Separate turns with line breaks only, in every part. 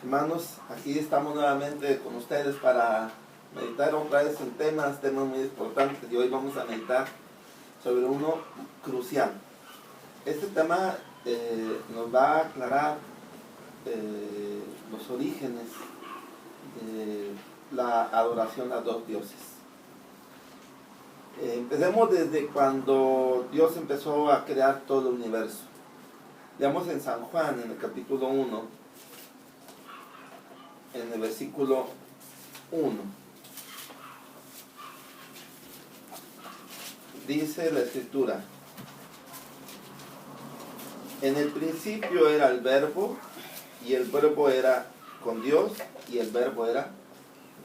Hermanos, aquí estamos nuevamente con ustedes para meditar otra vez en temas muy importantes, y hoy vamos a meditar sobre uno crucial. Este tema nos va a aclarar los orígenes de la adoración a dos dioses. Empecemos desde cuando Dios empezó a crear todo el universo. Leamos en San Juan, en el capítulo 1, en el versículo 1. Dice la Escritura: en el principio era el Verbo, y el Verbo era con Dios, y el Verbo era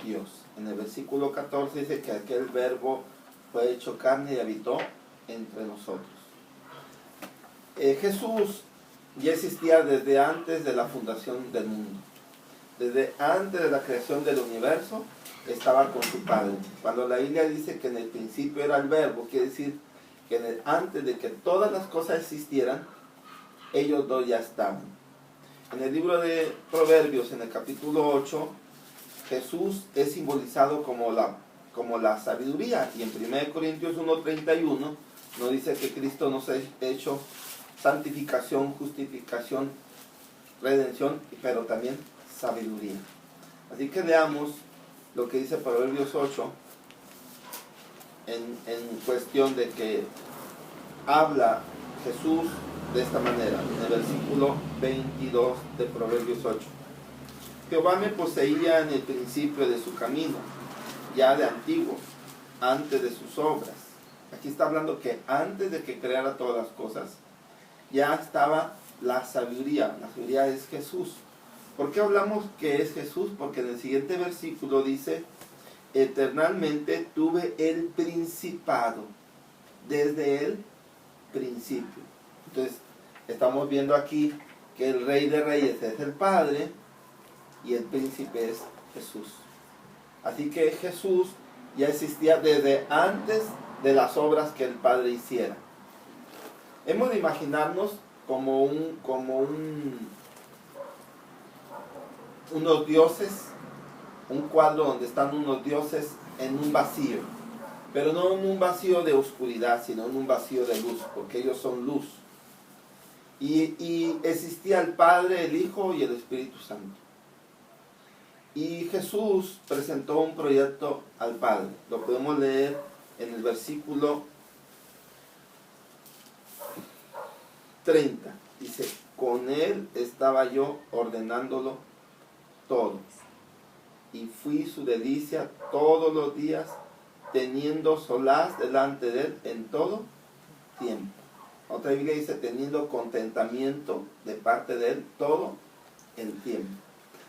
Dios. En el versículo 14 dice que aquel Verbo fue hecho carne y habitó entre nosotros. Jesús ya existía desde antes de la fundación del mundo. Desde antes de la creación del universo estaba con su Padre. Cuando la Biblia dice que en el principio era el Verbo, quiere decir que antes de que todas las cosas existieran, ellos dos ya estaban. En el libro de Proverbios, en el capítulo 8, Jesús es simbolizado como la sabiduría. Y en 1 Corintios 1:31 nos dice que Cristo nos ha hecho santificación, justificación, redención, pero también sabiduría. Así que leamos lo que dice Proverbios 8 en cuestión de que habla Jesús de esta manera. En el versículo 22 de Proverbios 8: Jehová me poseía en el principio de su camino, ya de antiguo, antes de sus obras. Aquí está hablando que antes de que creara todas las cosas, ya estaba la sabiduría. La sabiduría es Jesús. ¿Por qué hablamos que es Jesús? Porque en el siguiente versículo dice: eternamente tuve el principado, desde el principio. Entonces, estamos viendo aquí que el Rey de Reyes es el Padre y el Príncipe es Jesús. Así que Jesús ya existía desde antes de las obras que el Padre hiciera. Hemos de imaginarnos como unos dioses, un cuadro donde están unos dioses en un vacío, pero no en un vacío de oscuridad, sino en un vacío de luz, porque ellos son luz. Y existía el Padre, el Hijo y el Espíritu Santo. Y Jesús presentó un proyecto al Padre. Lo podemos leer en el versículo 30. Dice: con él estaba yo ordenándolo todo, y fui su delicia todos los días, teniendo solaz delante de él en todo tiempo. Otra Biblia dice: teniendo contentamiento de parte de él todo el tiempo.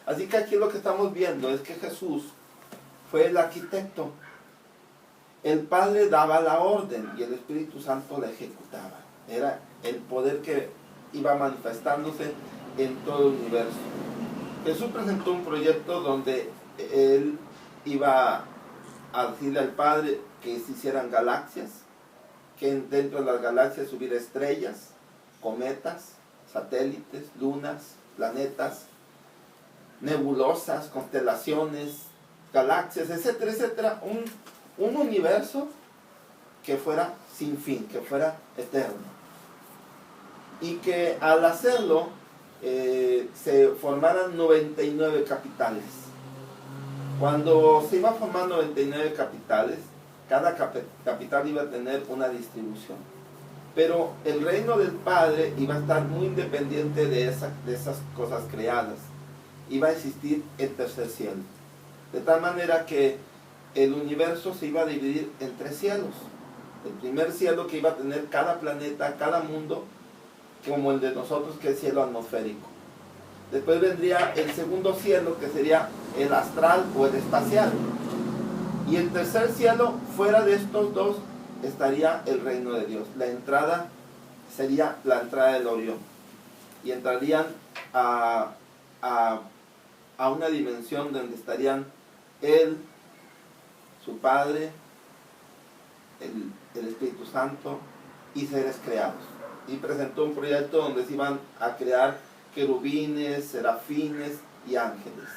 Así que aquí lo que estamos viendo es que Jesús fue el arquitecto. El Padre daba la orden y el Espíritu Santo la ejecutaba. Era el poder que iba manifestándose en todo el universo. Jesús presentó un proyecto donde él iba a decirle al Padre que se hicieran galaxias, que dentro de las galaxias hubiera estrellas, cometas, satélites, lunas, planetas, nebulosas, constelaciones, galaxias, etcétera, etcétera. Un universo que fuera sin fin, que fuera eterno. Y que al hacerlo se formaran 99 capitales. Cuando se iba a formar 99 capitales, cada capital iba a tener una distribución. Pero el reino del Padre iba a estar muy independiente de esas cosas creadas. Iba a existir el tercer cielo. De tal manera que el universo se iba a dividir en 3 cielos. El primer cielo, que iba a tener cada planeta, cada mundo, como el de nosotros, que es cielo atmosférico. Después vendría el segundo cielo, que sería el astral o el espacial. Y el tercer cielo, fuera de estos dos, estaría el reino de Dios. La entrada sería la entrada del Orión. Y entrarían a una dimensión donde estarían Él, su Padre, el Espíritu Santo y seres creados. Y presentó un proyecto donde se iban a crear querubines, serafines y ángeles.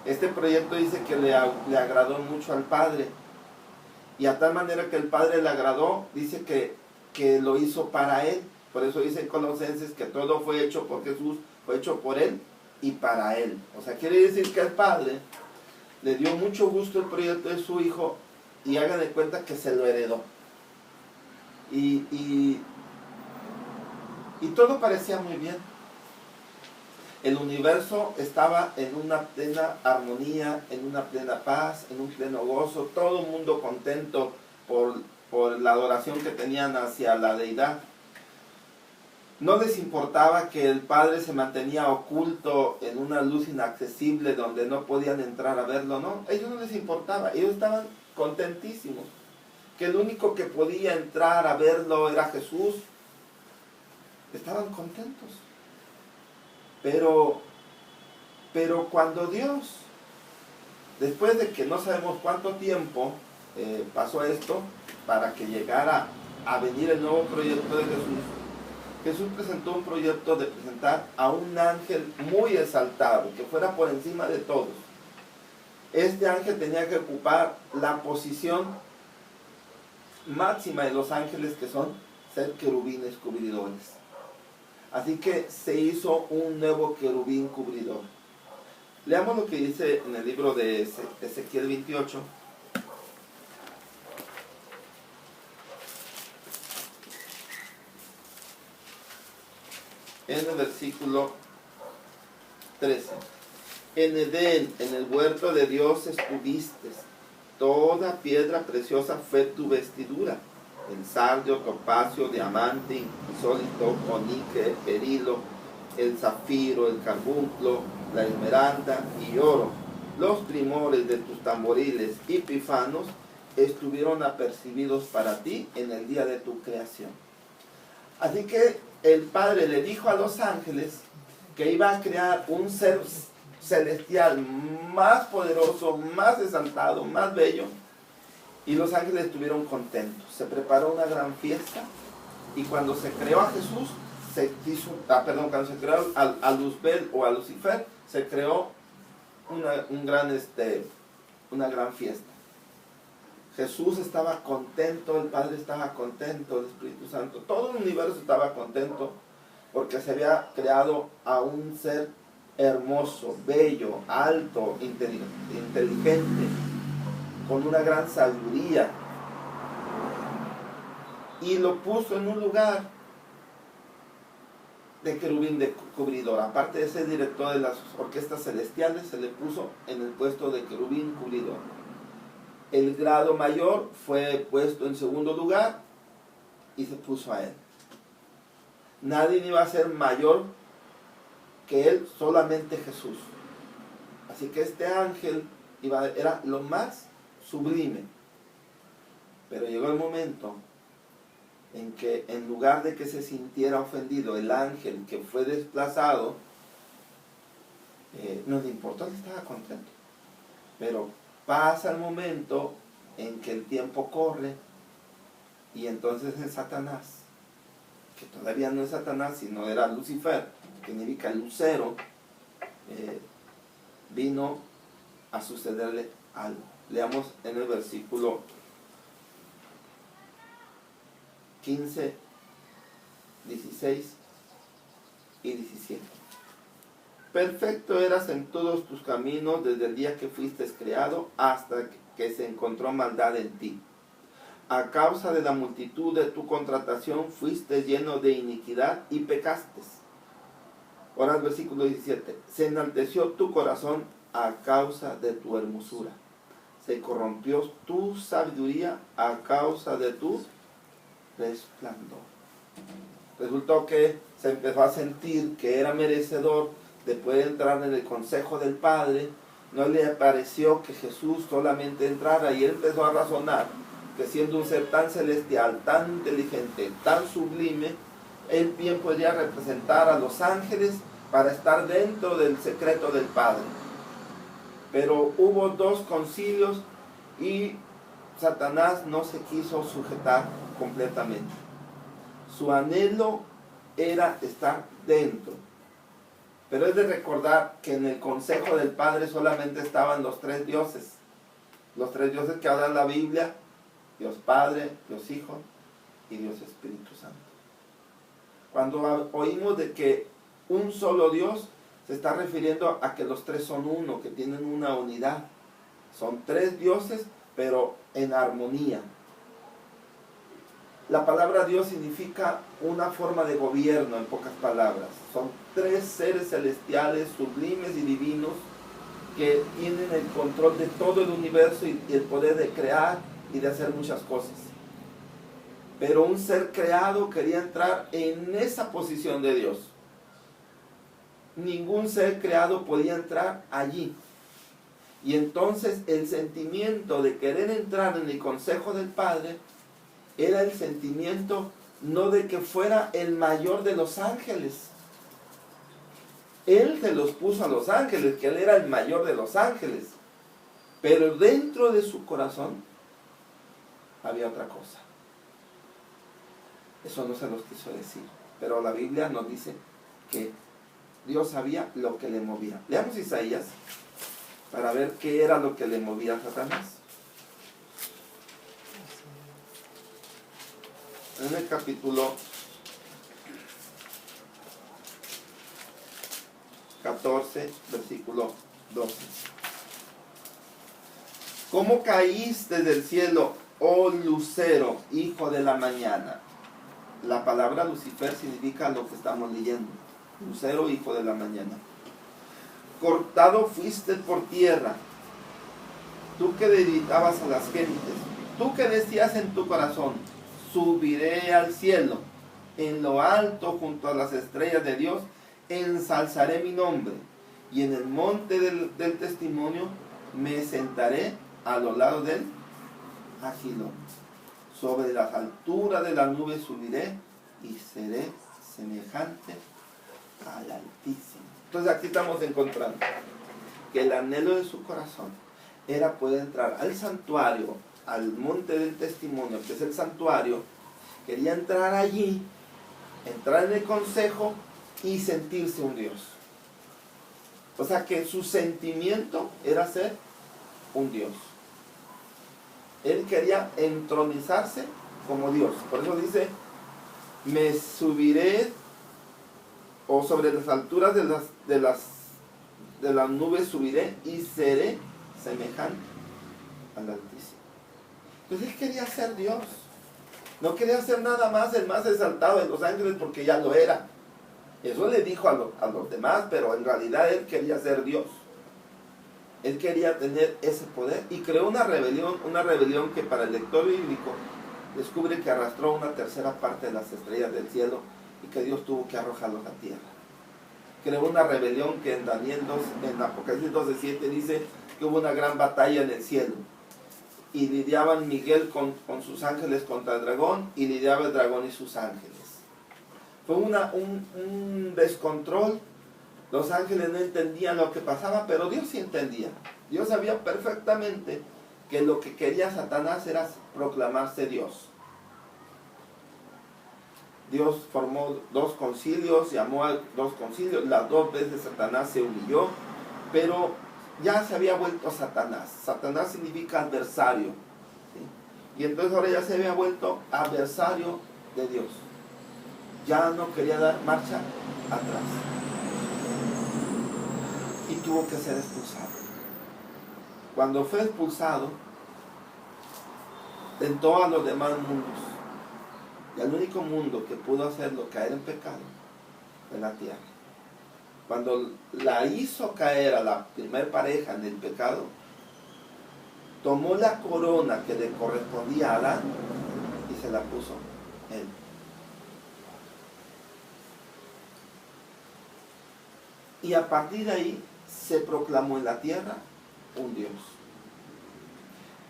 Este proyecto dice que le agradó mucho al Padre, y a tal manera que el Padre le agradó, dice que lo hizo para Él. Por eso dice en Colosenses que todo fue hecho por Jesús, fue hecho por Él y para Él. O sea, quiere decir que el Padre le dio mucho gusto el proyecto de su Hijo, y hagan de cuenta que se lo heredó. Y todo parecía muy bien. El universo estaba en una plena armonía, en una plena paz, en un pleno gozo, todo el mundo contento por la adoración que tenían hacia la deidad. No les importaba que el Padre se mantenía oculto en una luz inaccesible donde no podían entrar a verlo, no, a ellos no les importaba, ellos estaban contentísimos, que el único que podía entrar a verlo era Jesús. Estaban contentos. Pero cuando Dios, después de que no sabemos cuánto tiempo pasó esto, para que llegara a venir el nuevo proyecto de Jesús presentó un proyecto de presentar a un ángel muy exaltado, que fuera por encima de todos. Este ángel tenía que ocupar la posición máxima de los ángeles, que son ser querubines cubridores. Así que se hizo un nuevo querubín cubridor. Leamos lo que dice en el libro de Ezequiel 28. En el versículo 13. En Edén, en el huerto de Dios estuviste. Toda piedra preciosa fue tu vestidura. El sardio, topacio, diamante, insólito, onique, berilo, el zafiro, el carbunclo, la esmeralda y oro. Los primores de tus tamboriles y pífanos estuvieron apercibidos para ti en el día de tu creación. Así que el Padre le dijo a los ángeles que iba a crear un ser celestial más poderoso, más exaltado, más bello. Y los ángeles estuvieron contentos. Se preparó una gran fiesta. Y cuando se creó a Jesús, cuando se creó a Luzbel o a Lucifer, se creó una gran fiesta. Jesús estaba contento, el Padre estaba contento, el Espíritu Santo, todo el universo estaba contento, porque se había creado a un ser hermoso, bello, alto, inteligente, con una gran sabiduría, y lo puso en un lugar de querubín de cubridor. Aparte de ser director de las orquestas celestiales, se le puso en el puesto de querubín cubridor. El grado mayor fue puesto en segundo lugar y se puso a él. Nadie iba a ser mayor que él, solamente Jesús. Así que este ángel era lo más sublime. Pero llegó el momento en que, en lugar de que se sintiera ofendido el ángel que fue desplazado, no le importó, él estaba contento. Pero pasa el momento en que el tiempo corre, y entonces es Satanás, que todavía no es Satanás, sino era Lucifer, que significa lucero, vino a sucederle algo. Leamos en el versículo 15, 16 y 17. Perfecto eras en todos tus caminos desde el día que fuiste creado hasta que se encontró maldad en ti. A causa de la multitud de tu contratación fuiste lleno de iniquidad y pecaste. Ahora el versículo 17. Se enalteció tu corazón a causa de tu hermosura. Se corrompió tu sabiduría a causa de tu resplandor. Resultó que se empezó a sentir que era merecedor de poder entrar en el consejo del Padre. No le pareció que Jesús solamente entrara, y él empezó a razonar que, siendo un ser tan celestial, tan inteligente, tan sublime, él bien podría representar a los ángeles para estar dentro del secreto del Padre. Pero hubo 2 concilios y Satanás no se quiso sujetar completamente. Su anhelo era estar dentro, Pero es de recordar que en el consejo del Padre solamente estaban los tres dioses. Los tres dioses que habla la Biblia: Dios Padre, Dios Hijo y Dios Espíritu Santo. Cuando oímos de que un solo Dios, se está refiriendo a que los tres son uno, que tienen una unidad. Son tres dioses, pero en armonía. La palabra Dios significa una forma de gobierno, en pocas palabras. Son tres seres celestiales, sublimes y divinos, que tienen el control de todo el universo y el poder de crear y de hacer muchas cosas. Pero un ser creado quería entrar en esa posición de Dios. Ningún ser creado podía entrar allí. Y entonces el sentimiento de querer entrar en el consejo del Padre era el sentimiento no de que fuera el mayor de los ángeles. Él se los puso a los ángeles, que él era el mayor de los ángeles. Pero dentro de su corazón había otra cosa. Eso no se los quiso decir. Pero la Biblia nos dice que Dios sabía lo que le movía. Leamos Isaías para ver qué era lo que le movía a Satanás. En el capítulo 14, versículo 12. ¿Cómo caíste del cielo, oh lucero, hijo de la mañana? La palabra Lucifer significa lo que estamos leyendo. Lucero, hijo de la mañana. Cortado fuiste por tierra, tú que debilitabas a las gentes, tú que decías en tu corazón: subiré al cielo, en lo alto junto a las estrellas de Dios ensalzaré mi nombre, y en el monte del testimonio me sentaré a los lados del Agilón. Sobre las alturas de la nube subiré y seré semejante al Altísimo. Entonces aquí estamos encontrando que el anhelo de su corazón era poder entrar al santuario, al monte del testimonio, que es el santuario. Quería entrar allí, entrar en el consejo y sentirse un Dios. O sea que su sentimiento era ser un Dios. Él quería entronizarse como Dios. Por eso dice: me subiré, o sobre las alturas de las nubes subiré y seré semejante al Altísimo. Entonces él quería ser Dios. No quería ser nada más el más exaltado de los ángeles, porque ya lo era. Eso le dijo a los demás, pero en realidad él quería ser Dios. Él quería tener ese poder y creó una rebelión que para el lector bíblico descubre que arrastró una tercera parte de las estrellas del cielo y que Dios tuvo que arrojarlos a tierra. Creó una rebelión que en Apocalipsis 12:7 dice que hubo una gran batalla en el cielo. Y lidiaban Miguel con sus ángeles contra el dragón, y lidiaba el dragón y sus ángeles. Fue un descontrol. Los ángeles no entendían lo que pasaba, pero Dios sí entendía. Dios sabía perfectamente que lo que quería Satanás era proclamarse Dios. Dios formó 2 concilios, llamó a 2 concilios, las 2 veces Satanás se humilló, pero ya se había vuelto Satanás. Satanás significa adversario, ¿sí? Y entonces ahora ya se había vuelto adversario de Dios. Ya no quería dar marcha atrás. Y tuvo que ser expulsado. Cuando fue expulsado, tentó a los demás mundos. Y el único mundo que pudo hacerlo caer en pecado fue la tierra. Cuando la hizo caer a la primer pareja en el pecado, tomó la corona que le correspondía a Adán y se la puso él. Y a partir de ahí se proclamó en la tierra un Dios.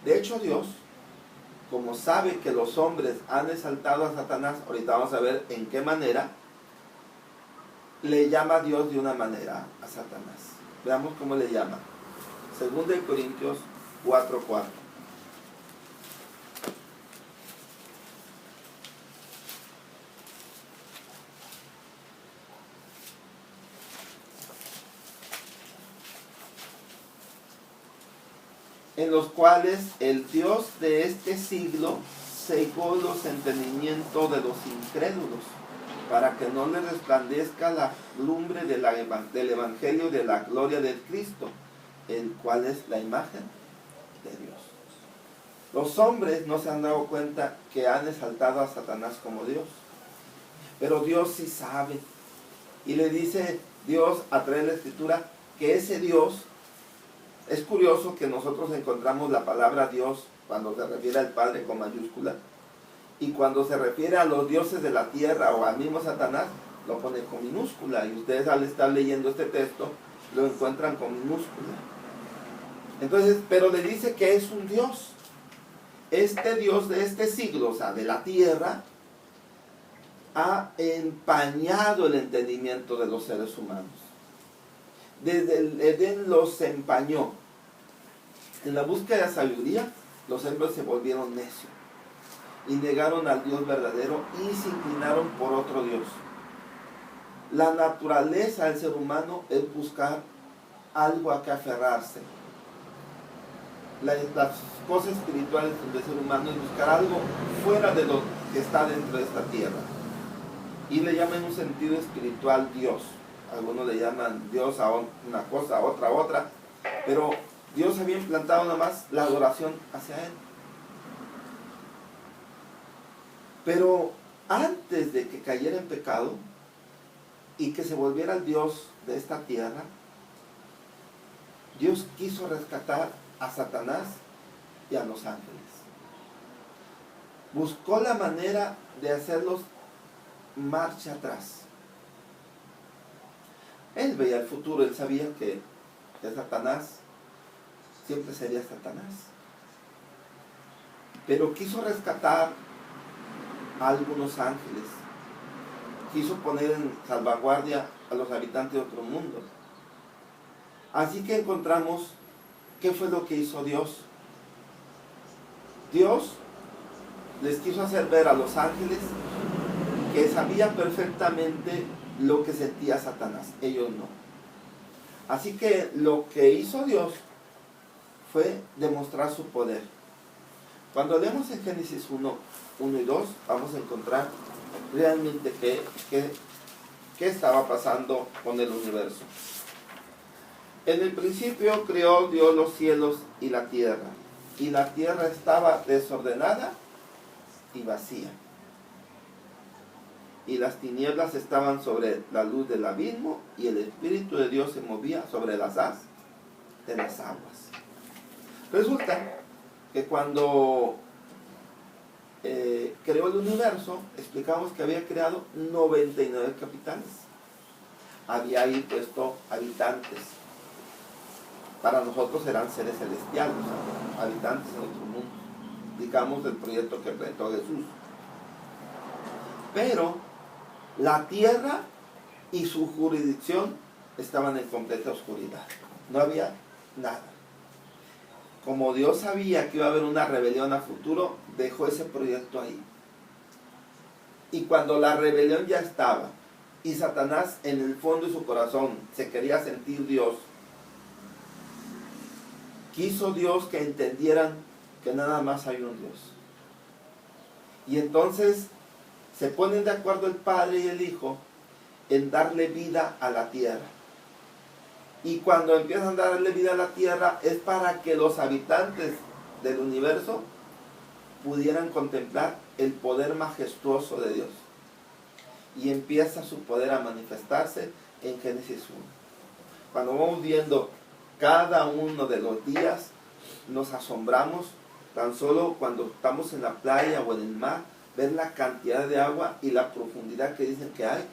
De hecho, Dios, como sabe que los hombres han exaltado a Satanás, ahorita vamos a ver en qué manera, le llama a Dios de una manera a Satanás. Veamos cómo le llama. 2 Corintios 4:4. en los cuales el Dios de este siglo cegó los entendimientos de los incrédulos, para que no les resplandezca la lumbre del Evangelio de la gloria de Cristo, el cual es la imagen de Dios. Los hombres no se han dado cuenta que han exaltado a Satanás como Dios, pero Dios sí sabe, y le dice Dios a través de la Escritura que ese Dios, es curioso que nosotros encontramos la palabra Dios cuando se refiere al Padre con mayúscula, y cuando se refiere a los dioses de la tierra o al mismo Satanás, lo pone con minúscula, y ustedes al estar leyendo este texto lo encuentran con minúscula. Entonces, pero le dice que es un Dios. Este Dios de este siglo, o sea, de la tierra, ha empañado el entendimiento de los seres humanos. Desde el Edén los empañó. En la búsqueda de sabiduría, los hombres se volvieron necios y negaron al Dios verdadero y se inclinaron por otro Dios. La naturaleza del ser humano es buscar algo a que aferrarse. Las cosas espirituales del ser humano es buscar algo fuera de lo que está dentro de esta tierra. Y le llaman en un sentido espiritual Dios. Algunos le llaman Dios a una cosa, a otra. Pero Dios había implantado nada más la adoración hacia Él. Pero antes de que cayera en pecado y que se volviera el Dios de esta tierra, Dios quiso rescatar a Satanás y a los ángeles. Buscó la manera de hacerlos marcha atrás. Él veía el futuro, él sabía que Satanás siempre sería Satanás. Pero quiso rescatar a algunos ángeles. Quiso poner en salvaguardia a los habitantes de otro mundo. Así que encontramos qué fue lo que hizo Dios. Dios les quiso hacer ver a los ángeles que sabía perfectamente lo que sentía Satanás, ellos no. Así que lo que hizo Dios fue demostrar su poder. Cuando leemos en Génesis 1 y 2, vamos a encontrar realmente qué estaba pasando con el universo. En el principio creó Dios los cielos y la tierra estaba desordenada y vacía. Y las tinieblas estaban sobre la luz del abismo, y el Espíritu de Dios se movía sobre las haz de las aguas. Resulta que cuando creó el universo, explicamos que había creado 99 capitales. Había ahí puesto habitantes. Para nosotros eran seres celestiales, o sea, habitantes en otro mundo. Explicamos el proyecto que presentó Jesús. Pero la tierra y su jurisdicción estaban en completa oscuridad. No había nada. Como Dios sabía que iba a haber una rebelión a futuro, dejó ese proyecto ahí. Y cuando la rebelión ya estaba, y Satanás en el fondo de su corazón se quería sentir Dios, quiso Dios que entendieran que nada más hay un Dios. Y entonces se ponen de acuerdo el Padre y el Hijo en darle vida a la tierra. Y cuando empiezan a darle vida a la tierra es para que los habitantes del universo pudieran contemplar el poder majestuoso de Dios. Y empieza su poder a manifestarse en Génesis 1. Cuando vamos viendo cada uno de los días, nos asombramos tan solo cuando estamos en la playa o en el mar, ver la cantidad de agua y la profundidad que dicen que hay.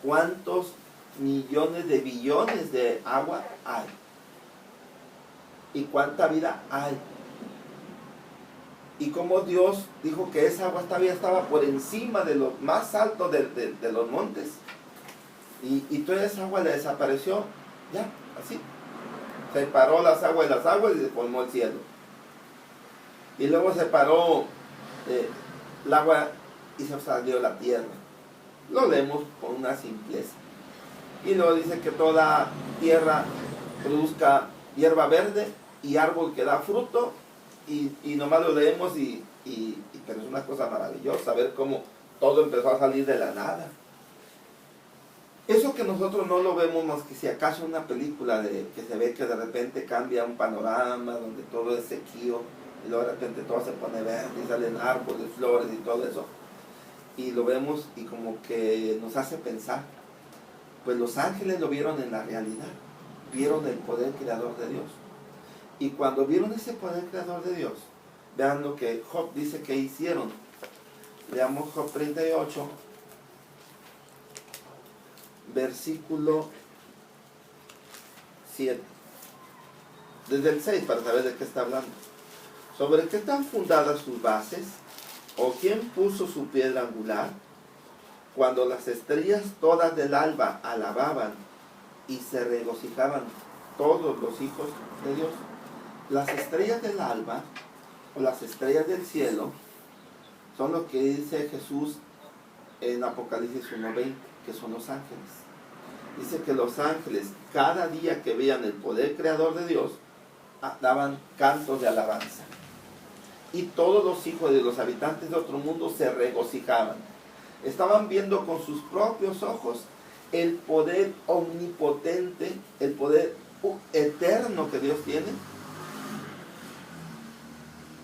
¿Cuántos millones de billones de agua hay? ¿Y cuánta vida hay? Y cómo Dios dijo que esa agua todavía estaba por encima de lo más alto de los montes. Y toda esa agua le desapareció, ya, así. Separó las aguas de las aguas y se formó el cielo. Y luego separó el agua y se salió la tierra. Lo leemos con una simpleza. Y luego dice que toda tierra produzca hierba verde y árbol que da fruto, y nomás lo leemos pero es una cosa maravillosa ver cómo todo empezó a salir de la nada. Eso que nosotros no lo vemos más que si acaso una película que se ve que de repente cambia un panorama donde todo es sequío y luego de repente todo se pone verde y salen árboles, flores y todo eso, y lo vemos y como que nos hace pensar. Pues los ángeles lo vieron en la realidad, vieron el poder creador de Dios, y cuando vieron ese poder creador de Dios, vean lo que Job dice que hicieron. Leamos Job 38, versículo 7, desde el 6, para saber de qué está hablando. ¿Sobre qué están fundadas sus bases? ¿O quién puso su piedra angular? Cuando las estrellas todas del alba alababan y se regocijaban todos los hijos de Dios. Las estrellas del alba o las estrellas del cielo son lo que dice Jesús en Apocalipsis 1:20, que son los ángeles. Dice que los ángeles, cada día que veían el poder creador de Dios, daban cantos de alabanza. Y todos los hijos de los habitantes de otro mundo se regocijaban. Estaban viendo con sus propios ojos el poder omnipotente, el poder eterno que Dios tiene,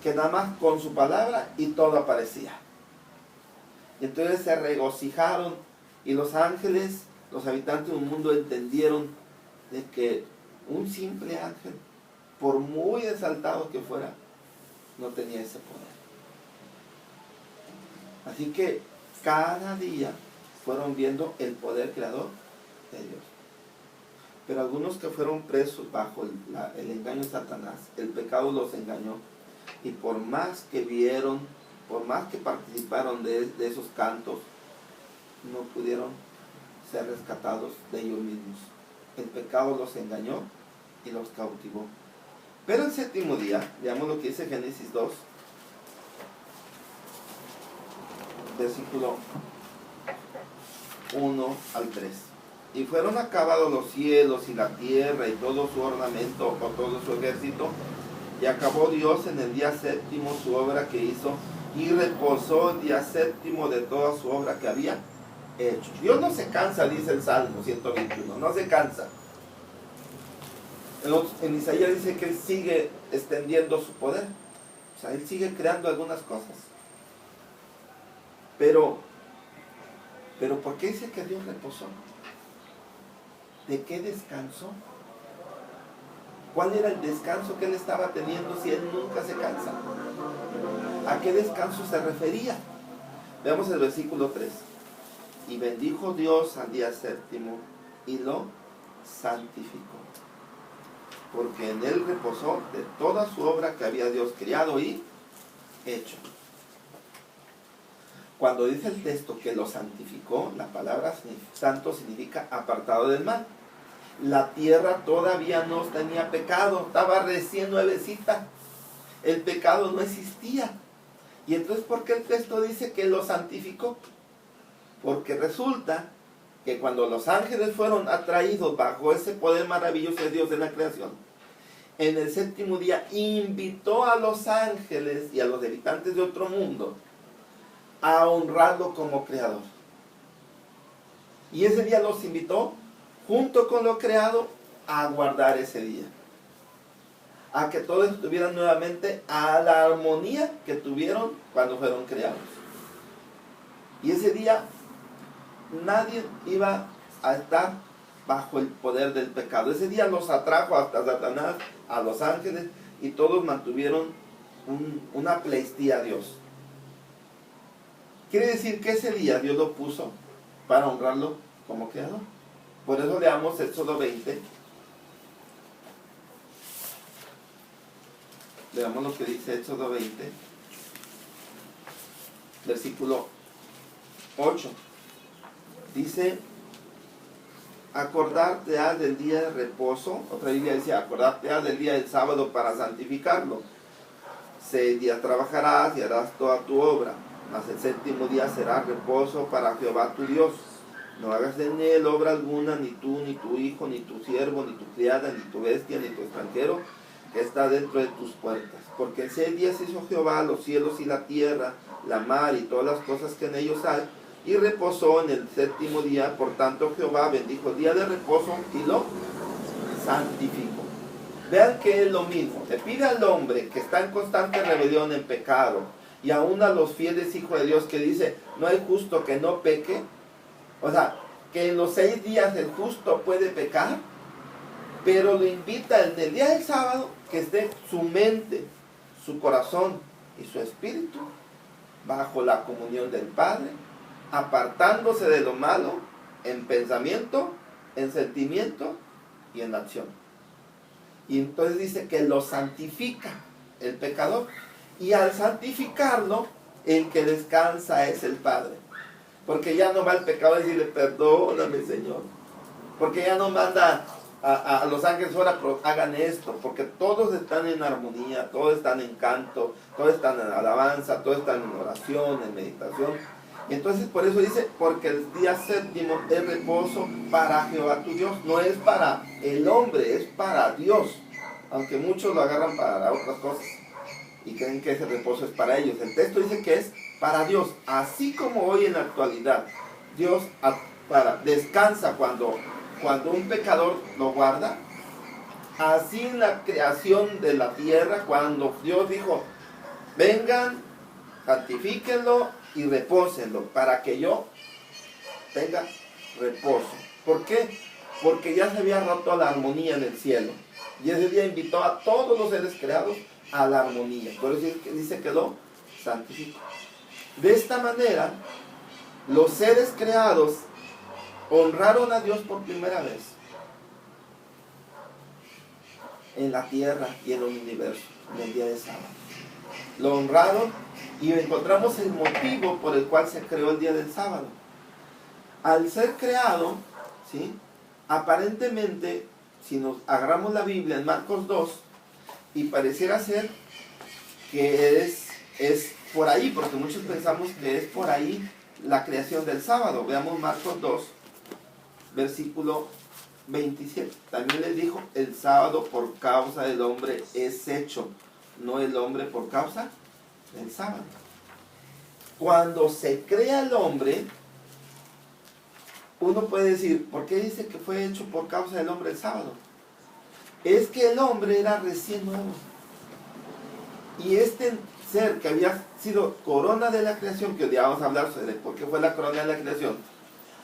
que nada más con su palabra y todo aparecía. Y entonces se regocijaron, y los ángeles, los habitantes del mundo, entendieron de que un simple ángel, por muy exaltado que fuera, no tenía ese poder. Así que cada día fueron viendo el poder creador de Dios. Pero algunos que fueron presos bajo el engaño de Satanás, el pecado los engañó, y por más que vieron, por más que participaron de esos cantos, no pudieron ser rescatados de ellos mismos. El pecado los engañó y los cautivó. Pero el séptimo día, veamos lo que dice Génesis 2, versículo 1 al 3. Y fueron acabados los cielos y la tierra y todo su ornamento o todo su ejército, y acabó Dios en el día séptimo su obra que hizo, y reposó el día séptimo de toda su obra que había hecho. Dios no se cansa, dice el Salmo 121, no se cansa. En Isaías dice que Él sigue extendiendo su poder. O sea, Él sigue creando algunas cosas. Pero ¿por qué dice que Dios reposó? ¿De qué descansó? ¿Cuál era el descanso que Él estaba teniendo si Él nunca se cansa? ¿A qué descanso se refería? Veamos el versículo 3. Y bendijo Dios al día séptimo y lo santificó, porque en Él reposó de toda su obra que había Dios creado y hecho. Cuando dice el texto que lo santificó, la palabra santo significa apartado del mal. La tierra todavía no tenía pecado, estaba recién nuevecita. El pecado no existía. Y entonces, ¿por qué el texto dice que lo santificó? Porque resulta que cuando los ángeles fueron atraídos bajo ese poder maravilloso de Dios en la creación, en el séptimo día invitó a los ángeles y a los habitantes de otro mundo a honrarlo como creador. Y ese día los invitó, junto con lo creado, a guardar ese día, a que todos estuvieran nuevamente a la armonía que tuvieron cuando fueron creados. Y ese día nadie iba a estar bajo el poder del pecado. Ese día los atrajo hasta Satanás, a los ángeles, y todos mantuvieron una pleistía a Dios. Quiere decir que ese día Dios lo puso para honrarlo como creador. Por eso leamos Éxodo 20. Veamos lo que dice Éxodo 20, versículo 8. Dice: acordarte has del día de reposo. Otra Biblia dice: acordarte has del día del sábado para santificarlo. 6 días trabajarás y harás toda tu obra, mas el séptimo día será reposo para Jehová tu Dios. No hagas en él obra alguna, ni tú, ni tu hijo, ni tu siervo, ni tu criada, ni tu bestia, ni tu extranjero, que está dentro de tus puertas. Porque en 6 días hizo Jehová los cielos y la tierra, la mar y todas las cosas que en ellos hay, y reposó en el 7º día. Por tanto Jehová bendijo el día de reposo y lo santificó. Vean que es lo mismo. Le pide al hombre que está en constante rebelión, en pecado, y aún a los fieles hijos de Dios, que dice, no hay justo que no peque. O sea, que en los 6 días el justo puede pecar, pero lo invita en el día del sábado que esté su mente, su corazón y su espíritu bajo la comunión del Padre, apartándose de lo malo en pensamiento, en sentimiento y en acción. Y entonces dice que lo santifica el pecador, y al santificarlo, el que descansa es el Padre. Porque ya no va el pecador a decirle, perdóname, Señor. Porque ya no manda a los ángeles, ahora hagan esto. Porque todos están en armonía, todos están en canto, todos están en alabanza, todos están en oración, en meditación. Y entonces por eso dice, porque el día 7º es reposo para Jehová tu Dios. No es para el hombre, es para Dios. Aunque muchos lo agarran para otras cosas y creen que ese reposo es para ellos. El texto dice que es para Dios. Así como hoy en la actualidad Dios descansa cuando un pecador lo guarda, así en la creación de la tierra, cuando Dios dijo, vengan, santifíquenlo y repósenlo, para que yo tenga reposo. ¿Por qué? Porque ya se había roto la armonía en el cielo, y ese día invitó a todos los seres creados a la armonía. Por eso dice que lo santificó. De esta manera, los seres creados honraron a Dios por primera vez en la tierra y en el universo, en el día de sábado. Lo honraron, y encontramos el motivo por el cual se creó el día del sábado. Al ser creado, ¿sí?, aparentemente, si nos agarramos la Biblia en Marcos 2, y pareciera ser que es por ahí, porque muchos pensamos que es por ahí la creación del sábado. Veamos Marcos 2, versículo 27. También les dijo, el sábado por causa del hombre es hecho, no el hombre por causa del sábado. Cuando se crea el hombre, uno puede decir, ¿por qué dice que fue hecho por causa del hombre el sábado? Es que el hombre era recién nuevo, y este ser que había sido corona de la creación, que hoy día vamos a hablar sobre por qué fue la corona de la creación,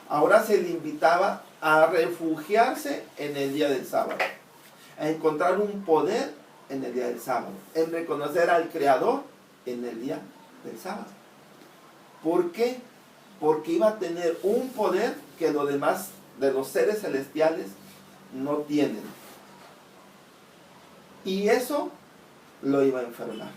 ahora se le invitaba a refugiarse en el día del sábado, a encontrar un poder en el día del sábado, en reconocer al Creador en el día del sábado. ¿Por qué? Porque iba a tener un poder que los demás de los seres celestiales no tienen. Y eso lo iba a enfermar.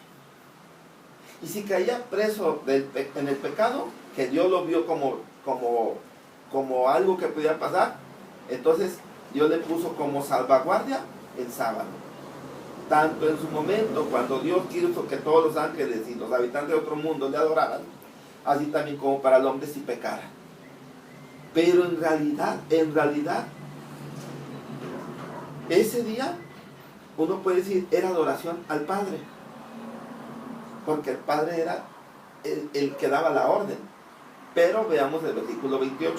Y si caía preso en el pecado, que Dios lo vio como algo que podía pasar, entonces Dios le puso como salvaguardia el sábado. Tanto en su momento, cuando Dios quiso que todos los ángeles y los habitantes de otro mundo le adoraran, así también como para el hombre si pecara. Pero en realidad, ese día, uno puede decir, era adoración al Padre, porque el Padre era el que daba la orden. Pero veamos el versículo 28.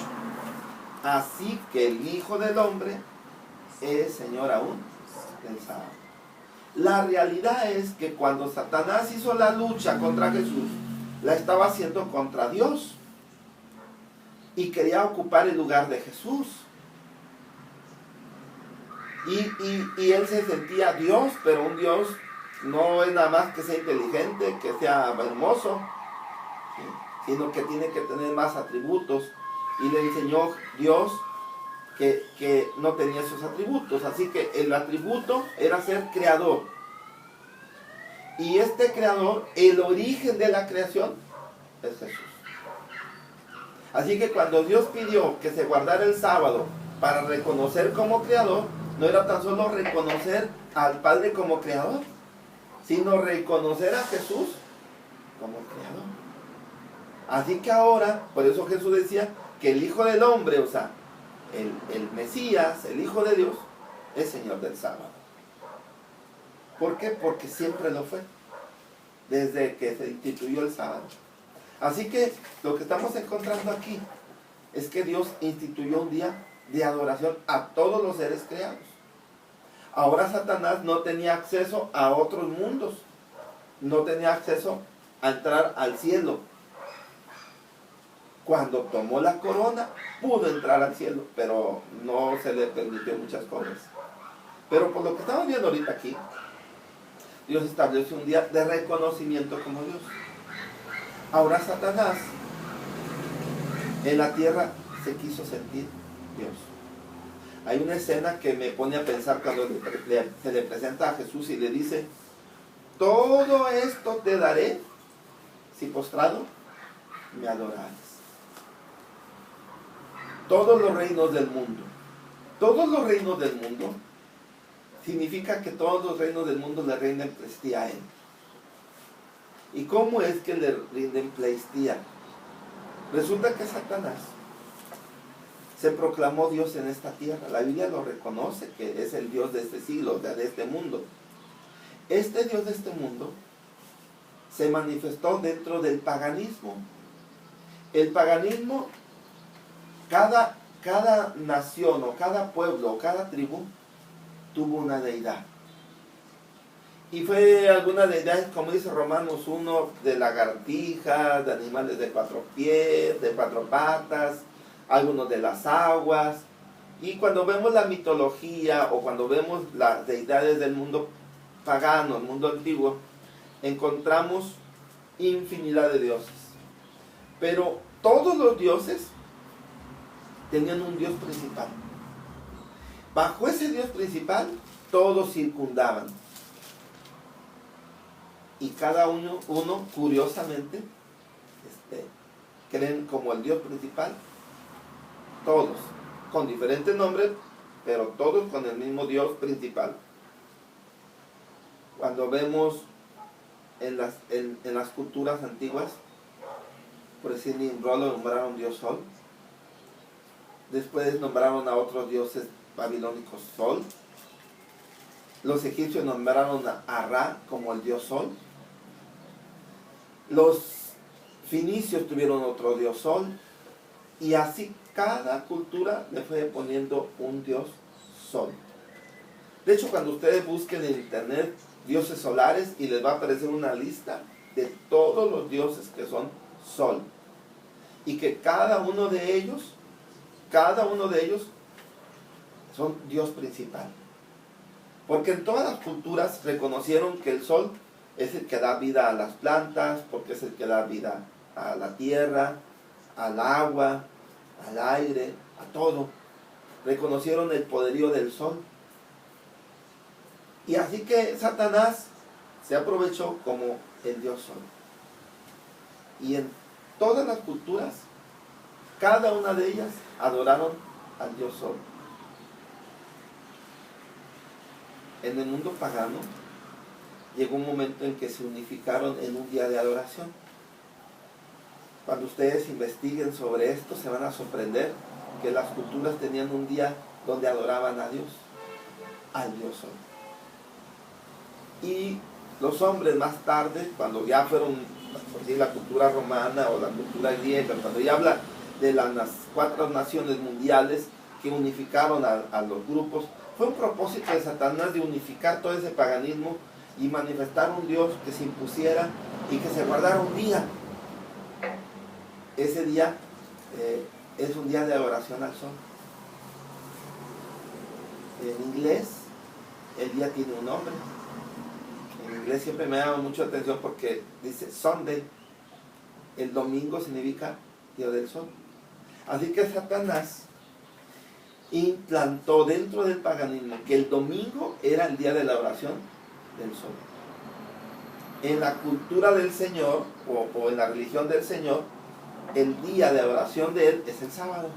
Así que el Hijo del Hombre es Señor aún del sábado. La realidad es que cuando Satanás hizo la lucha contra Jesús, la estaba haciendo contra Dios, y quería ocupar el lugar de Jesús. Y él se sentía Dios, pero un Dios no es nada más que sea inteligente, que sea hermoso, ¿sí?, sino que tiene que tener más atributos. Y le enseñó Dios que no tenía esos atributos. Así que el atributo era ser creador. Y este creador, el origen de la creación, es Jesús. Así que cuando Dios pidió que se guardara el sábado para reconocer como creador, no era tan solo reconocer al Padre como creador, sino reconocer a Jesús como creador. Así que ahora, por eso Jesús decía que el Hijo del Hombre, o sea, el Mesías, el Hijo de Dios, es Señor del sábado. ¿Por qué? Porque siempre lo fue, desde que se instituyó el sábado. Así que lo que estamos encontrando aquí es que Dios instituyó un día de adoración a todos los seres creados. Ahora Satanás no tenía acceso a otros mundos, no tenía acceso a entrar al cielo. Cuando tomó la corona, pudo entrar al cielo, pero no se le permitió muchas cosas. Pero por lo que estamos viendo ahorita aquí, Dios estableció un día de reconocimiento como Dios. Ahora Satanás en la tierra se quiso sentir Dios. Hay una escena que me pone a pensar cuando se le presenta a Jesús y le dice: todo esto te daré si postrado me adorares. Todos los reinos del mundo. Todos los reinos del mundo significa que todos los reinos del mundo le rinden pleitesía a Él. ¿Y cómo es que le rinden pleitesía? Resulta que Satanás se proclamó Dios en esta tierra. La Biblia lo reconoce, que es el Dios de este siglo, de este mundo. Este Dios de este mundo se manifestó dentro del paganismo. El paganismo, cada nación o cada pueblo o cada tribu tuvo una deidad. Y fue alguna deidad, como dice Romanos 1, de lagartijas, de animales de 4 pies, de 4 patas, algunos de las aguas. Y cuando vemos la mitología o cuando vemos las deidades del mundo pagano, el mundo antiguo, encontramos infinidad de dioses. Pero todos los dioses tenían un Dios principal. Bajo ese Dios principal, todos circundaban. Y cada uno curiosamente, creen como el Dios principal, todos, con diferentes nombres, pero todos con el mismo Dios principal. Cuando vemos en las culturas antiguas, por decir, Nimrod lo nombraron Dios Sol, después nombraron a otros dioses babilónicos Sol, los egipcios nombraron a Ra como el Dios Sol, los finicios tuvieron otro Dios Sol, y así cada cultura le fue poniendo un Dios Sol. De hecho, cuando ustedes busquen en internet dioses solares, y les va a aparecer una lista de todos los dioses que son Sol, y que cada uno de ellos son Dios principal. Porque en todas las culturas reconocieron que el sol es el que da vida a las plantas, porque es el que da vida a la tierra, al agua, al aire, a todo. Reconocieron el poderío del sol. Y así que Satanás se aprovechó como el Dios Sol. Y en todas las culturas, cada una de ellas adoraron al Dios Sol. En el mundo pagano llegó un momento en que se unificaron en un día de adoración. Cuando ustedes investiguen sobre esto, se van a sorprender que las culturas tenían un día donde adoraban a Dios, al Dios Sol. Y los hombres más tarde, cuando ya fueron, por decir, la cultura romana o la cultura griega, cuando ya habla de las 4 naciones mundiales que unificaron a los grupos, fue un propósito de Satanás de unificar todo ese paganismo y manifestar un Dios que se impusiera y que se guardara un día. Ese día es un día de adoración al sol. En inglés, el día tiene un nombre. En inglés siempre me llama mucho la atención porque dice Sunday. El domingo significa día del sol. Así que Satanás implantó dentro del paganismo que el domingo era el día de la oración del sol. En la cultura del Señor o en la religión del Señor, el día de adoración de Él es el sábado.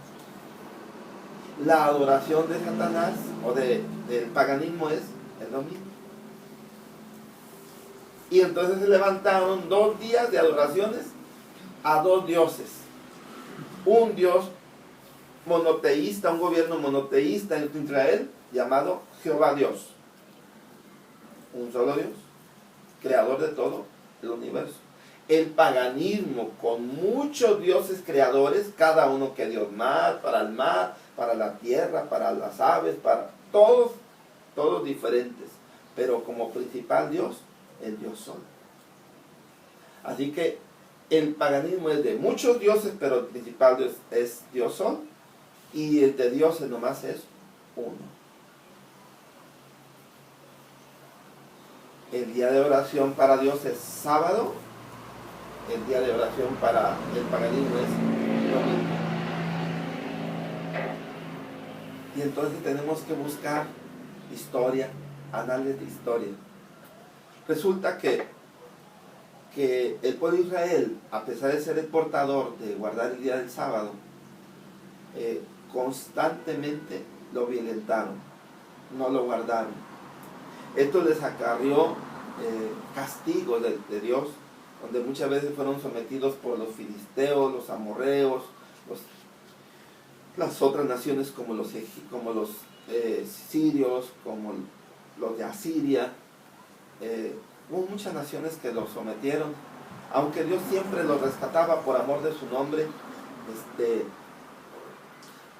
La adoración de Satanás o del paganismo es el domingo. Y entonces se levantaron 2 días de adoraciones a 2 dioses. Un Dios monoteísta, un gobierno monoteísta en Israel llamado Jehová Dios. un solo Dios, creador de todo el universo. El paganismo, con muchos dioses creadores, cada uno que dio mar, para la tierra, para las aves, para todos diferentes, pero como principal Dios, el Dios Sol. Así que el paganismo es de muchos dioses, pero el principal Dios es Dios Sol, y el de dioses nomás es uno. El día de oración para Dios es sábado, el día de oración para el paganismo es domingo. Y entonces tenemos que buscar historia, análisis de historia. Resulta que el pueblo de Israel, a pesar de ser el portador de guardar el día del sábado, constantemente lo violentaron, no lo guardaron. Esto les acarrió castigos de Dios, donde muchas veces fueron sometidos por los filisteos, los amorreos, las otras naciones como los sirios, como los de Asiria. Hubo muchas naciones que los sometieron, aunque Dios siempre los rescataba por amor de su nombre,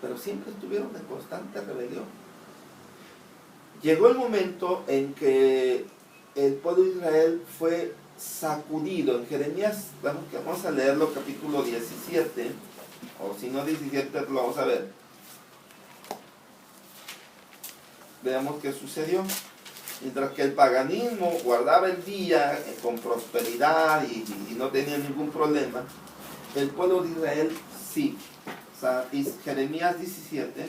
pero siempre estuvieron en constante rebelión. Llegó el momento en que el pueblo de Israel fue sacudido. En Jeremías, vamos a leerlo, capítulo 17, o si no 17, lo vamos a ver. Veamos qué sucedió. Mientras que el paganismo guardaba el día con prosperidad y no tenía ningún problema, el pueblo de Israel sí. O sea, Jeremías 17,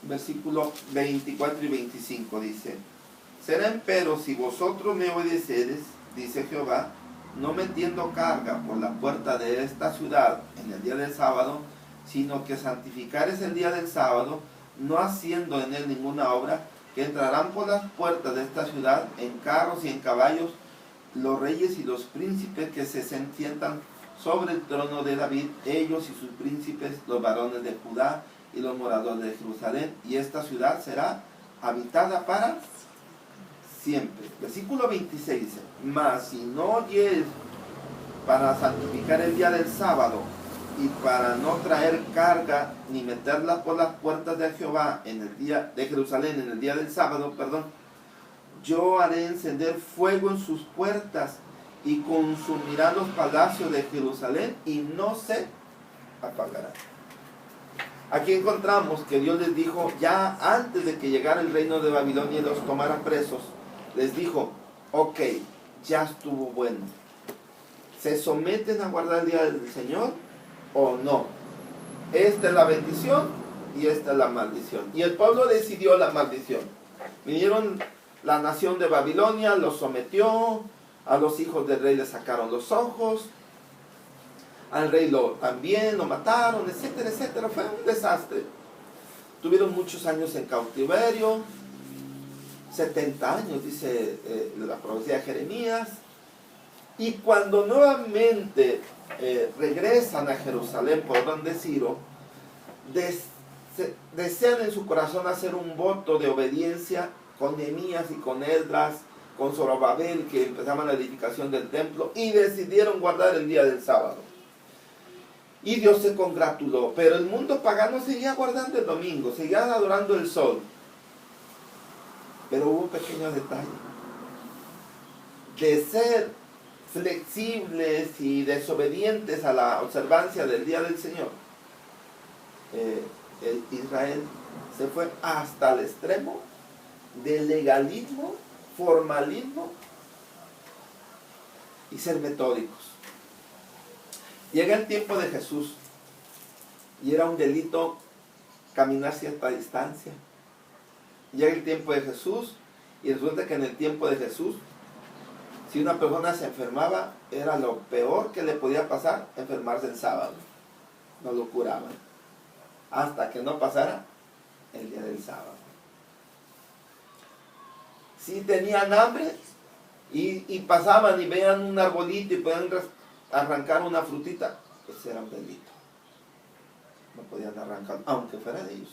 versículo 24 y 25 dice: será empero si vosotros me obedeceres, dice Jehová, no metiendo carga por la puerta de esta ciudad en el día del sábado, sino que santificares el día del sábado, no haciendo en él ninguna obra, que entrarán por las puertas de esta ciudad en carros y en caballos los reyes y los príncipes que se sientan sobre el trono de David, ellos y sus príncipes, los varones de Judá y los moradores de Jerusalén, y esta ciudad será habitada para siempre. Versículo 26 dice: mas si no oyeres para santificar el día del sábado, y para no traer carga, ni meterla por las puertas de Jehová en el día de Jerusalén, en el día del sábado, yo haré encender fuego en sus puertas, y consumirá los palacios de Jerusalén, y no se apagará. Aquí encontramos que Dios les dijo, ya antes de que llegara el reino de Babilonia y los tomara presos, les dijo: ok, ya estuvo bueno. ¿Se someten a guardar el día del Señor o no? Esta es la bendición y esta es la maldición. Y el pueblo decidió la maldición. Vinieron la nación de Babilonia, los sometió, a los hijos del rey les sacaron los ojos, al rey también lo mataron, etcétera, etcétera. Fue un desastre. Tuvieron muchos años en cautiverio, 70 años, dice la profecía de Jeremías. Y cuando nuevamente regresan a Jerusalén por orden de Ciro, desean en su corazón hacer un voto de obediencia con Nehemías y con Esdras, con Zorobabel, que empezaban la edificación del templo, y decidieron guardar el día del sábado. Y Dios se congratuló, pero el mundo pagano seguía guardando el domingo, seguía adorando el sol. Pero hubo un pequeño detalle. De ser flexibles y desobedientes a la observancia del día del Señor, Israel se fue hasta el extremo de legalismo, formalismo y ser metódicos. Llega el tiempo de Jesús y era un delito caminar cierta distancia. Llega el tiempo de Jesús y resulta que en el tiempo de Jesús, si una persona se enfermaba, era lo peor que le podía pasar enfermarse el sábado. No lo curaban hasta que no pasara el día del sábado. Si tenían hambre y pasaban y veían un arbolito y podían arrancar una frutita, ese era un delito. no podían arrancarlo, aunque fuera de ellos.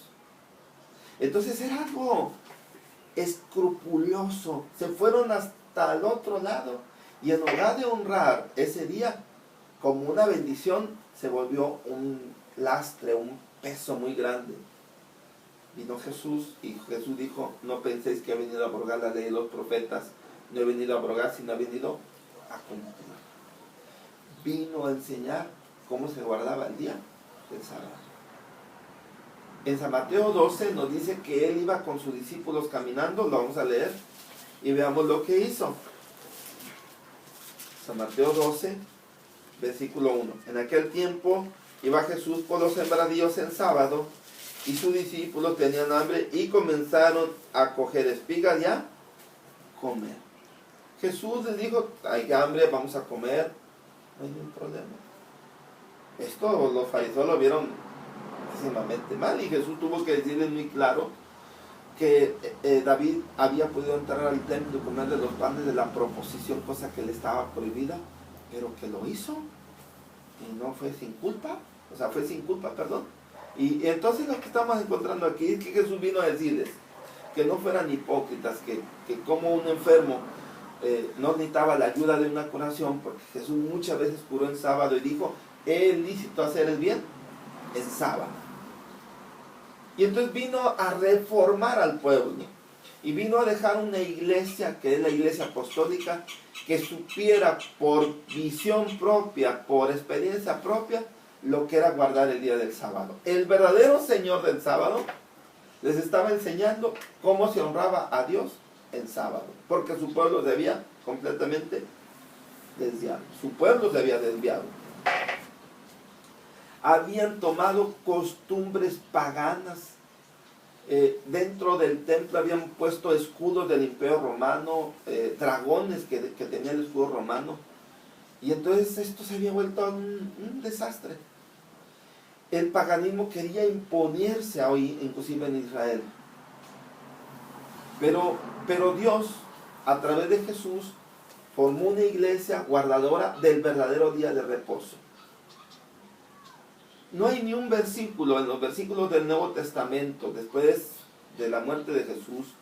Entonces era algo escrupuloso. Se fueron hasta el otro lado y en lugar de honrar ese día como una bendición, se volvió un lastre, un peso muy grande. Vino Jesús y Jesús dijo: no penséis que he venido a abrogar la ley de los profetas. No he venido a abrogar, sino he venido a cumplir. Vino a enseñar cómo se guardaba el día del sábado. En San Mateo 12 nos dice que él iba con sus discípulos caminando. Lo vamos a leer y veamos lo que hizo. San Mateo 12, versículo 1. En aquel tiempo iba Jesús por los sembradíos en sábado, y sus discípulos tenían hambre y comenzaron a coger espigas y a comer. Jesús les dijo: hay hambre, vamos a comer, no hay ningún problema. Esto los fariseos lo vieron sumamente mal, y Jesús tuvo que decirles muy claro que David había podido entrar al templo y comer de los panes de la proposición, cosa que le estaba prohibida, pero que lo hizo y no fue sin culpa, fue sin culpa, perdón. Y entonces lo que estamos encontrando aquí es que Jesús vino a decirles que no fueran hipócritas, que como un enfermo no necesitaba la ayuda de una curación, porque Jesús muchas veces curó en sábado y dijo: es lícito hacer el bien en sábado. Y entonces vino a reformar al pueblo y vino a dejar una iglesia, que es la iglesia apostólica, que supiera por visión propia, por experiencia propia, lo que era guardar el día del sábado. El verdadero Señor del sábado les estaba enseñando cómo se honraba a Dios en sábado, porque su pueblo se había completamente desviado. Su pueblo se había desviado. Habían tomado costumbres paganas. Dentro del templo habían puesto escudos del Imperio Romano, dragones que tenían el escudo romano. Y entonces esto se había vuelto un desastre. El paganismo quería imponerse hoy, inclusive en Israel. Pero Dios, a través de Jesús, formó una iglesia guardadora del verdadero día de reposo. No hay ni un versículo en los versículos del Nuevo Testamento, después de la muerte de Jesús,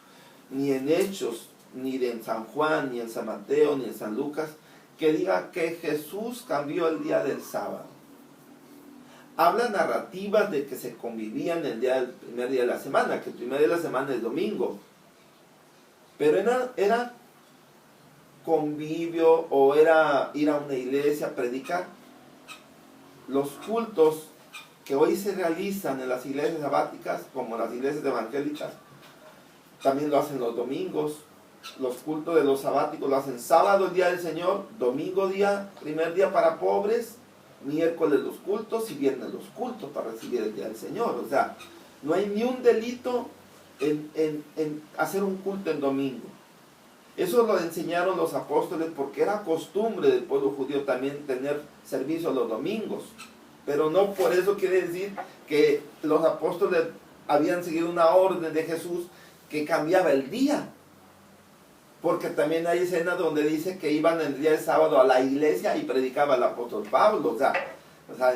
ni en Hechos, ni en San Juan, ni en San Mateo, ni en San Lucas, que diga que Jesús cambió el día del sábado. Habla narrativas de que se convivían el primer día de la semana, que el primer día de la semana es domingo. Pero era convivio, o era ir a una iglesia, predicar. Los cultos que hoy se realizan en las iglesias sabáticas, como las iglesias evangélicas, también lo hacen los domingos. Los cultos de los sabáticos lo hacen sábado, el día del Señor; domingo, primer día para pobres; miércoles los cultos y viernes los cultos para recibir el día del Señor. O sea, no hay ni un delito en hacer un culto en domingo. Eso lo enseñaron los apóstoles, porque era costumbre del pueblo judío también tener servicio los domingos. Pero no por eso quiere decir que los apóstoles habían seguido una orden de Jesús que cambiaba el día. Porque también hay escenas donde dice que iban el día del sábado a la iglesia y predicaba el apóstol Pablo. O sea,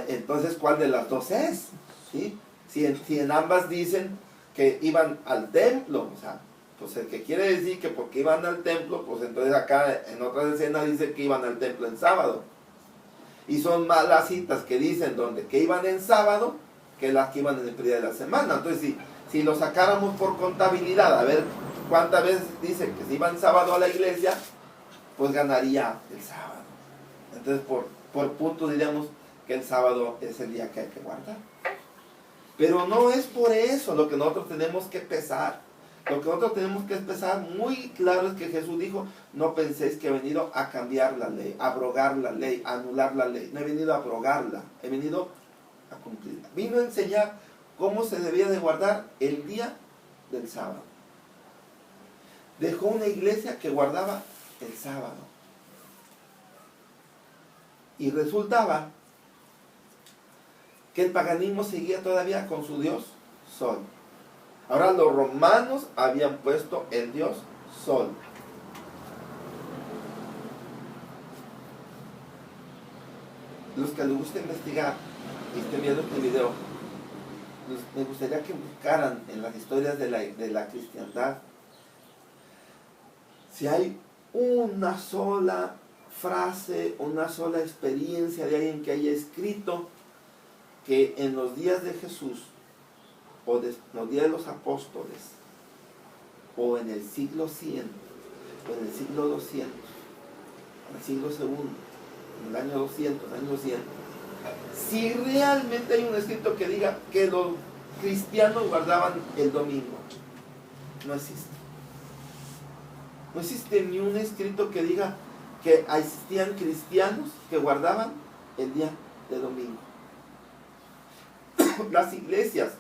entonces, ¿cuál de las dos es? ¿Sí? Si en ambas dicen que iban al templo, o sea, pues el que quiere decir que porque iban al templo, pues entonces acá en otras escenas dice que iban al templo en sábado. Y son más las citas que dicen que iban en sábado que las que iban en el día de la semana. Entonces, si lo sacáramos por contabilidad, a ver cuántas veces dice que si iban sábado a la iglesia, pues ganaría el sábado. Entonces, por punto diríamos que el sábado es el día que hay que guardar. Pero no es por eso lo que nosotros tenemos que pesar. Lo que nosotros tenemos que pesar muy claro es que Jesús dijo: no penséis que he venido a cambiar la ley, a abrogar la ley, a anular la ley. No he venido a abrogarla, he venido a cumplirla. Vino a enseñar cómo se debía de guardar el día del sábado. Dejó una iglesia que guardaba el sábado. Y resultaba que el paganismo seguía todavía con su dios Sol. Ahora los romanos habían puesto el dios Sol. Los que les gusta investigar y estén viendo este video, me gustaría que buscaran en las historias de la cristiandad si hay una sola frase, una sola experiencia de alguien que haya escrito que en los días de Jesús o en los días de los apóstoles o en el siglo 100 o en el siglo 200, en el siglo segundo, en el año 200, año 100, si realmente hay un escrito que diga que los cristianos guardaban el domingo. No existe. No existe ni un escrito que diga que existían cristianos que guardaban el día de domingo. Las iglesias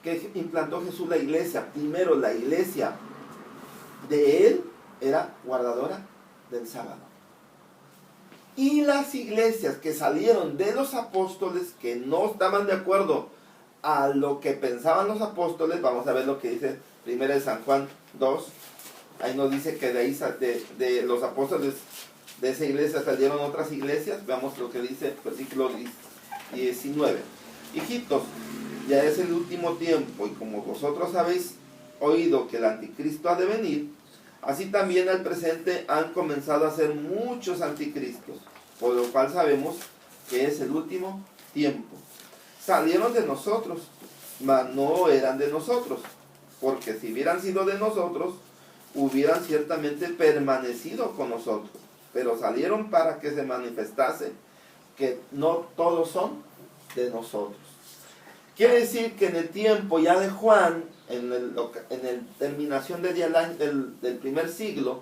que implantó Jesús, la iglesia, primero la iglesia de él era guardadora del sábado. Y las iglesias que salieron de los apóstoles, que no estaban de acuerdo a lo que pensaban los apóstoles, vamos a ver lo que dice 1 San Juan 2, ahí nos dice que de ahí de los apóstoles de esa iglesia salieron otras iglesias. Veamos lo que dice versículo 19. Hijitos, ya es el último tiempo, y como vosotros habéis oído que el anticristo ha de venir, así también al presente han comenzado a ser muchos anticristos, por lo cual sabemos que es el último tiempo. Salieron de nosotros, mas no eran de nosotros, porque si hubieran sido de nosotros, hubieran ciertamente permanecido con nosotros, pero salieron para que se manifestase que no todos son de nosotros. Quiere decir que en el tiempo ya de Juan, en la terminación del primer siglo,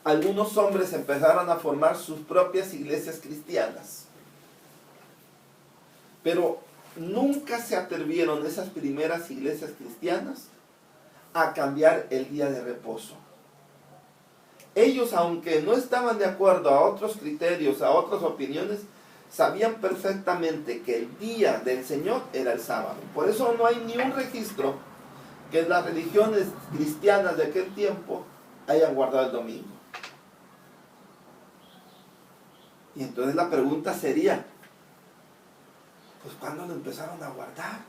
algunos hombres empezaron a formar sus propias iglesias cristianas. Pero nunca se atrevieron esas primeras iglesias cristianas a cambiar el día de reposo. Ellos, aunque no estaban de acuerdo a otros criterios, a otras opiniones, sabían perfectamente que el día del Señor era el sábado. Por eso no hay ni un registro que las religiones cristianas de aquel tiempo hayan guardado el domingo. Y entonces la pregunta sería, pues ¿cuándo lo empezaron a guardar?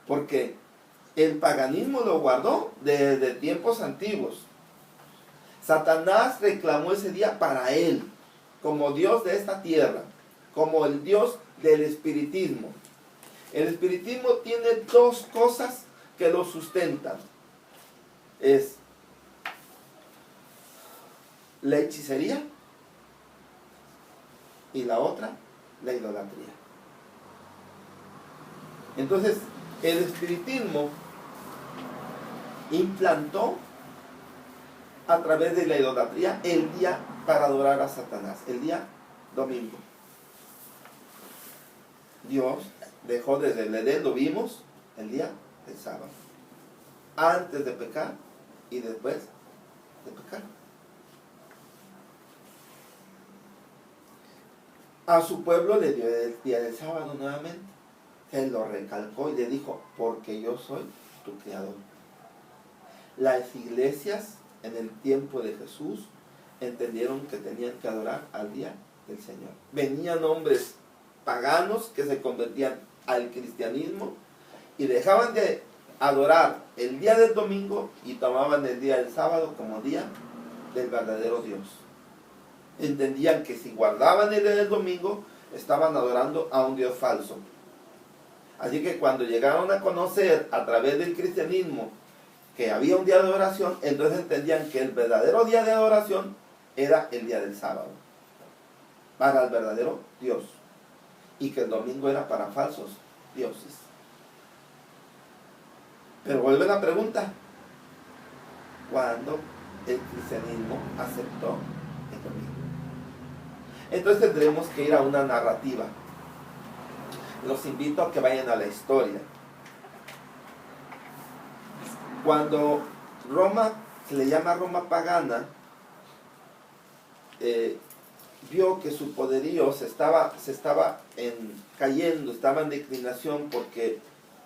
Porque el paganismo lo guardó desde tiempos antiguos. Satanás reclamó ese día para él, como Dios de esta tierra, como el Dios del espiritismo. El espiritismo tiene dos cosas que lo sustentan. Es la hechicería y la otra, la idolatría. Entonces, el espiritismo implantó a través de la idolatría el día para adorar a Satanás, el día domingo. Dios dejó desde el Edén, lo vimos, el día del sábado, antes de pecar y después de pecar. A su pueblo le dio el día del sábado nuevamente. Él lo recalcó y le dijo, porque yo soy tu creador. Las iglesias en el tiempo de Jesús entendieron que tenían que adorar al día del Señor. Venían hombres paganos que se convertían al cristianismo y dejaban de adorar el día del domingo y tomaban el día del sábado como día del verdadero Dios. Entendían que si guardaban el día del domingo estaban adorando a un Dios falso. Así que cuando llegaron a conocer a través del cristianismo que había un día de adoración, entonces entendían que el verdadero día de adoración era el día del sábado, para el verdadero Dios, y que el domingo era para falsos dioses. Pero vuelve la pregunta, ¿cuándo el cristianismo aceptó el domingo? Entonces tendremos que ir a una narrativa. Los invito a que vayan a la historia. Cuando Roma, se le llama Roma pagana, vio que su poderío se estaba cayendo, estaba en declinación porque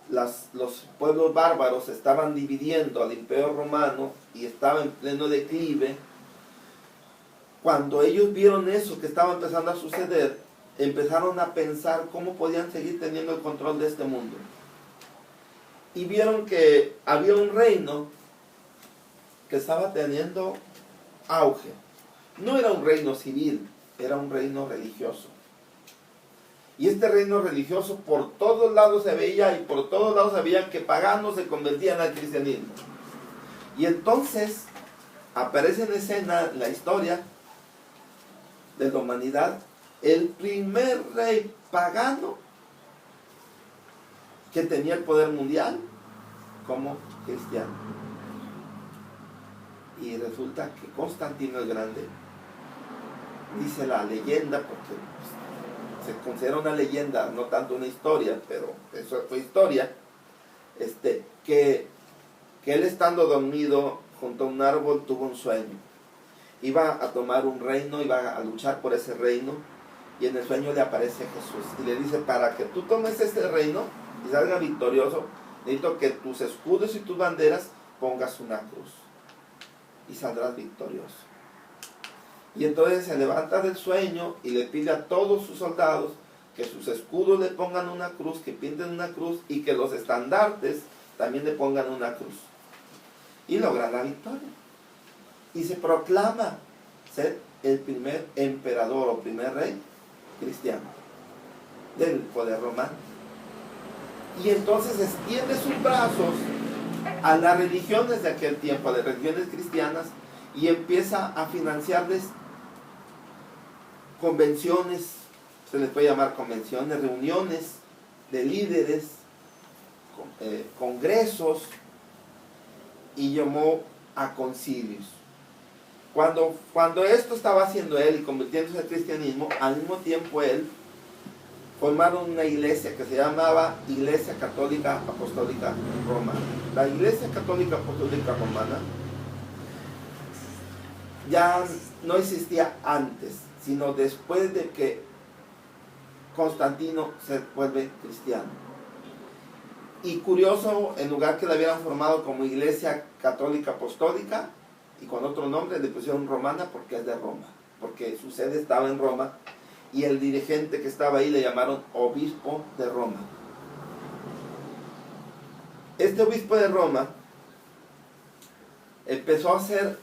los pueblos bárbaros se estaban dividiendo al imperio romano y estaba en pleno declive. Cuando ellos vieron eso que estaba empezando a suceder, empezaron a pensar cómo podían seguir teniendo el control de este mundo. Y vieron que había un reino que estaba teniendo auge. No era un reino civil, era un reino religioso. Y este reino religioso por todos lados se veía, y por todos lados se veía que paganos se convertían al cristianismo. Y entonces aparece en escena la historia de la humanidad, el primer rey pagano que tenía el poder mundial como cristiano. Y resulta que Constantino el Grande, dice la leyenda, porque se considera una leyenda, no tanto una historia, pero eso fue historia, que él estando dormido junto a un árbol tuvo un sueño. Iba a tomar un reino, iba a luchar por ese reino, y en el sueño le aparece Jesús y le dice: para que tú tomes este reino y salga victorioso, necesito que tus escudos y tus banderas pongas una cruz y saldrás victorioso. Y entonces se levanta del sueño y le pide a todos sus soldados que sus escudos le pongan una cruz, que pinten una cruz, y que los estandartes también le pongan una cruz. Y logra la victoria. Y se proclama ser el primer emperador o primer rey cristiano del poder romano. Y entonces extiende sus brazos a las religiones de aquel tiempo, a las religiones cristianas, y empieza a financiarles convenciones, se les puede llamar convenciones, reuniones de líderes, congresos, y llamó a concilios. Cuando esto estaba haciendo él y convirtiéndose al cristianismo, al mismo tiempo él formaron una iglesia que se llamaba Iglesia Católica Apostólica Romana. La Iglesia Católica Apostólica Romana ya no existía antes, sino después de que Constantino se vuelve cristiano. Y curioso, en lugar que la hubieran formado como Iglesia Católica Apostólica y con otro nombre, le pusieron Romana porque es de Roma, porque su sede estaba en Roma, y el dirigente que estaba ahí le llamaron Obispo de Roma. Este Obispo de Roma empezó a hacer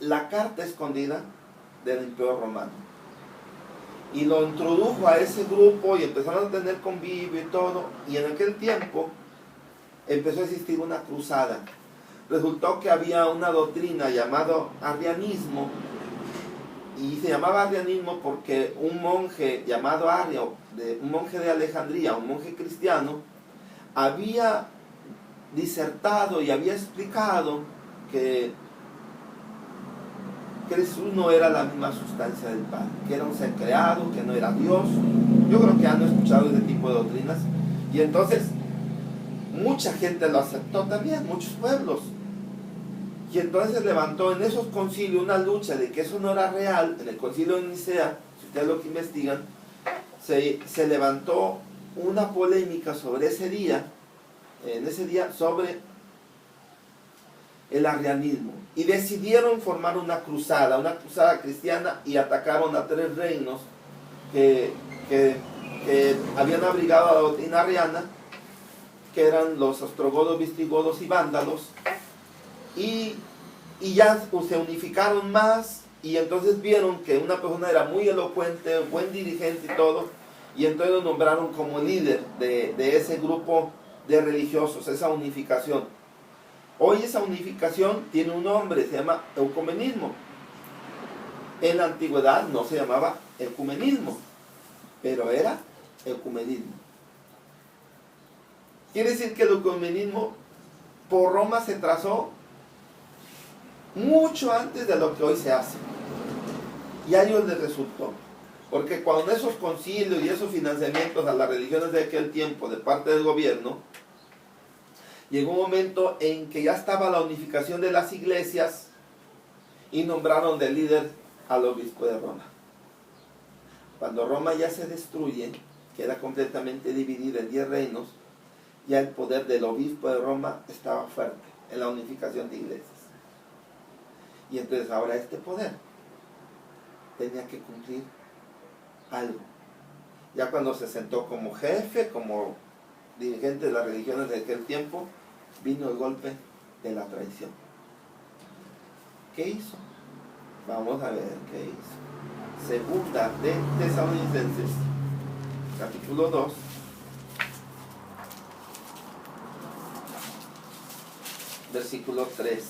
la carta escondida del Imperio Romano, y lo introdujo a ese grupo, y empezaron a tener convivio y todo. Y en aquel tiempo empezó a existir una cruzada. Resultó que había una doctrina llamada arrianismo, y se llamaba arrianismo porque un monje llamado Arrio, un monje de Alejandría, un monje cristiano, había disertado y había explicado que Jesús no era la misma sustancia del Padre, que era un ser creado, que no era Dios. Yo creo que han escuchado ese tipo de doctrinas, y entonces mucha gente lo aceptó también, muchos pueblos. Y entonces levantó en esos concilios una lucha de que eso no era real. En el concilio de Nicea, si ustedes lo que investigan, se levantó una polémica sobre ese día, sobre el arrianismo, y decidieron formar una cruzada cristiana, y atacaron a 3 reinos que habían abrigado a la doctrina arriana, que eran los ostrogodos, visigodos y vándalos. Y ya se unificaron más, y entonces vieron que una persona era muy elocuente, buen dirigente y todo, y entonces lo nombraron como líder de ese grupo de religiosos, esa unificación. Hoy esa unificación tiene un nombre, se llama ecumenismo. En la antigüedad no se llamaba ecumenismo, pero era ecumenismo. Quiere decir que el ecumenismo por Roma se trazó mucho antes de lo que hoy se hace, y a ellos les resultó, porque cuando esos concilios y esos financiamientos a las religiones de aquel tiempo de parte del gobierno, llegó un momento en que ya estaba la unificación de las iglesias, y nombraron de líder al obispo de Roma. Cuando Roma ya se destruye, queda completamente dividida en 10 reinos, ya el poder del obispo de Roma estaba fuerte en la unificación de iglesias. Y entonces ahora este poder tenía que cumplir algo. Ya cuando se sentó como jefe, como dirigente de las religiones de aquel tiempo, vino el golpe de la traición. ¿Qué hizo? Vamos a ver qué hizo. Segunda de Tesalonicenses, capítulo 2, versículo 3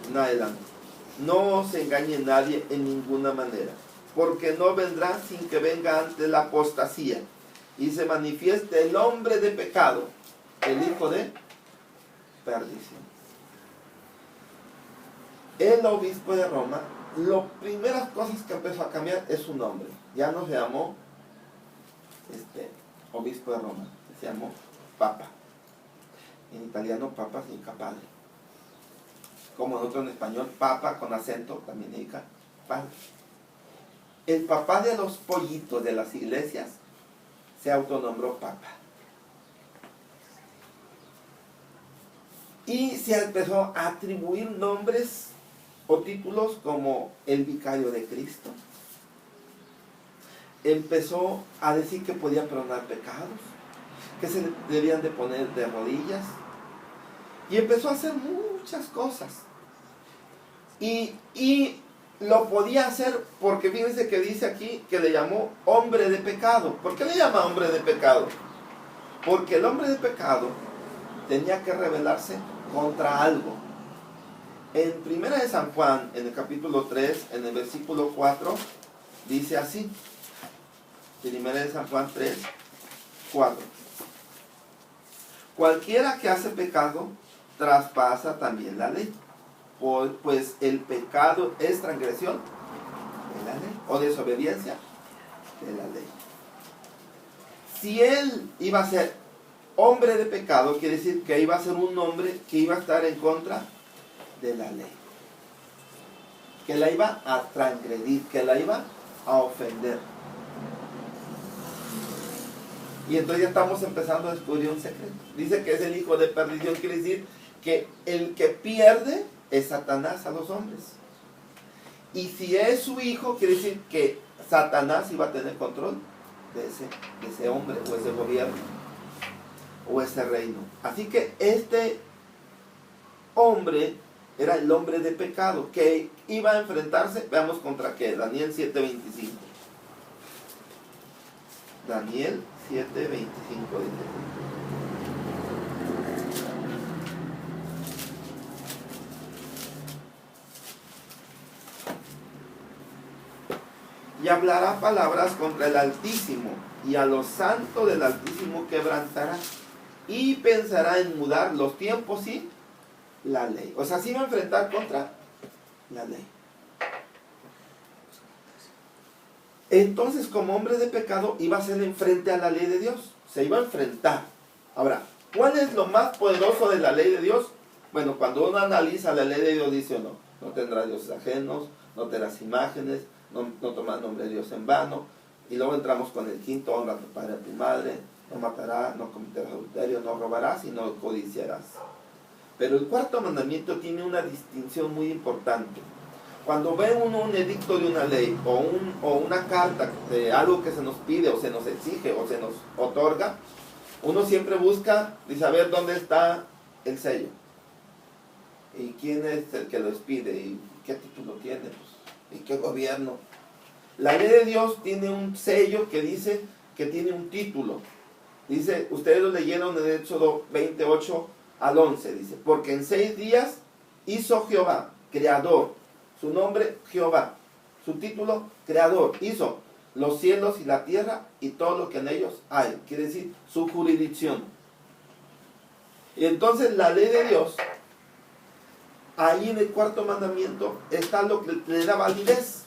en adelante. No os engañe nadie en ninguna manera, porque no vendrá sin que venga antes la apostasía y se manifieste el hombre de pecado, el hijo de perdición. El obispo de Roma, las primeras cosas que empezó a cambiar es su nombre. Ya no se llamó obispo de Roma, se llamó papa. En italiano papa significa padre. Como nosotros en español, papa con acento también significa padre. El papá de los pollitos de las iglesias se autonombró papa. Y se empezó a atribuir nombres o títulos como el vicario de Cristo. Empezó a decir que podía perdonar pecados, que se debían de poner de rodillas. Y empezó a hacer muchas cosas. Y lo podía hacer porque fíjense que dice aquí que le llamó hombre de pecado. ¿Por qué le llama hombre de pecado? Porque el hombre de pecado tenía que rebelarse contra algo. En Primera de San Juan, en el capítulo 3, en el versículo 4, dice así. Primera de San Juan 3, 4. Cualquiera que hace pecado, traspasa también la ley. Pues el pecado es transgresión de la ley, o desobediencia de la ley. Si él iba a ser hombre de pecado, quiere decir que iba a ser un hombre que iba a estar en contra de la ley, que la iba a transgredir, que la iba a ofender. Y entonces ya estamos empezando a descubrir un secreto. Dice que es el hijo de perdición, quiere decir que el que pierde es Satanás a los hombres. Y si es su hijo, quiere decir que Satanás iba a tener control de ese hombre, o ese gobierno, o ese reino. Así que este hombre era el hombre de pecado, que iba a enfrentarse, veamos contra qué, Daniel 7:25. Daniel 7:25 dice. Y hablará palabras contra el Altísimo, y a los santos del Altísimo quebrantará, y pensará en mudar los tiempos y la ley. O sea, se iba a enfrentar contra la ley. Entonces, como hombre de pecado, iba a ser enfrente a la ley de Dios. Se iba a enfrentar. Ahora, ¿cuál es lo más poderoso de la ley de Dios? Bueno, cuando uno analiza la ley de Dios, dice o no, no tendrás dioses ajenos, no tendrás imágenes, no tomarás nombre de Dios en vano. Y luego entramos con el quinto: honra a tu padre y a tu madre, no matarás, no cometerás adulterio, no robarás y no codiciarás. Pero el cuarto mandamiento tiene una distinción muy importante. Cuando ve uno un edicto de una ley o una carta de algo que se nos pide o se nos exige o se nos otorga, uno siempre busca y saber dónde está el sello. ¿Y quién es el que lo expide? ¿Y qué título tiene? ¿Y qué gobierno? La ley de Dios tiene un sello que dice que tiene un título. Dice, ustedes lo leyeron en Éxodo 28 al 11, dice, porque en 6 días hizo Jehová, creador, su nombre Jehová, su título creador, hizo los cielos y la tierra y todo lo que en ellos hay, quiere decir su jurisdicción. Y entonces la ley de Dios, ahí en el cuarto mandamiento está lo que le da validez.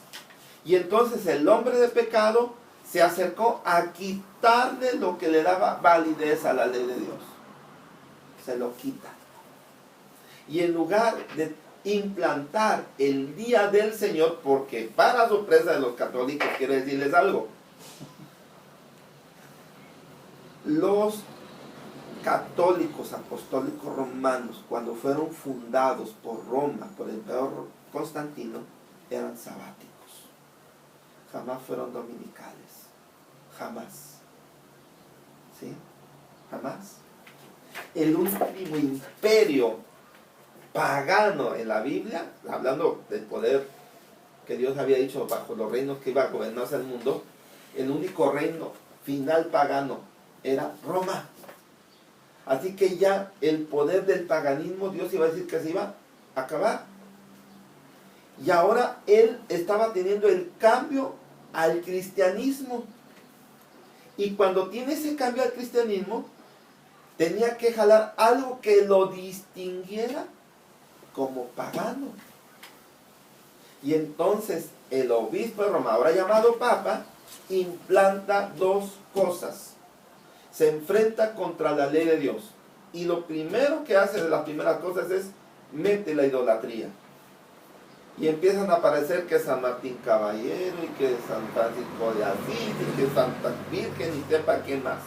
Y entonces el hombre de pecado se acercó a quitarle lo que le daba validez a la ley de Dios. Se lo quita. Y en lugar de implantar el día del Señor, porque para sorpresa de los católicos, quiero decirles algo, los católicos apostólicos romanos, cuando fueron fundados por Roma, por el emperador Constantino, eran sabáticos. Jamás fueron dominicales. Jamás. ¿Sí? Jamás. El último imperio pagano en la Biblia, hablando del poder que Dios había dicho bajo los reinos que iba a gobernarse el mundo, el único reino final pagano era Roma. Así que ya el poder del paganismo, Dios iba a decir que se iba a acabar. Y ahora él estaba teniendo el cambio al cristianismo. Y cuando tiene ese cambio al cristianismo, tenía que jalar algo que lo distinguiera como pagano. Y entonces el obispo de Roma, ahora llamado Papa, implanta dos cosas. Se enfrenta contra la ley de Dios. Y lo primero que hace de las primeras cosas es mete la idolatría. Y empiezan a aparecer que San Martín Caballero y que San Francisco de Asís y que Santa Virgen y sepa quién más.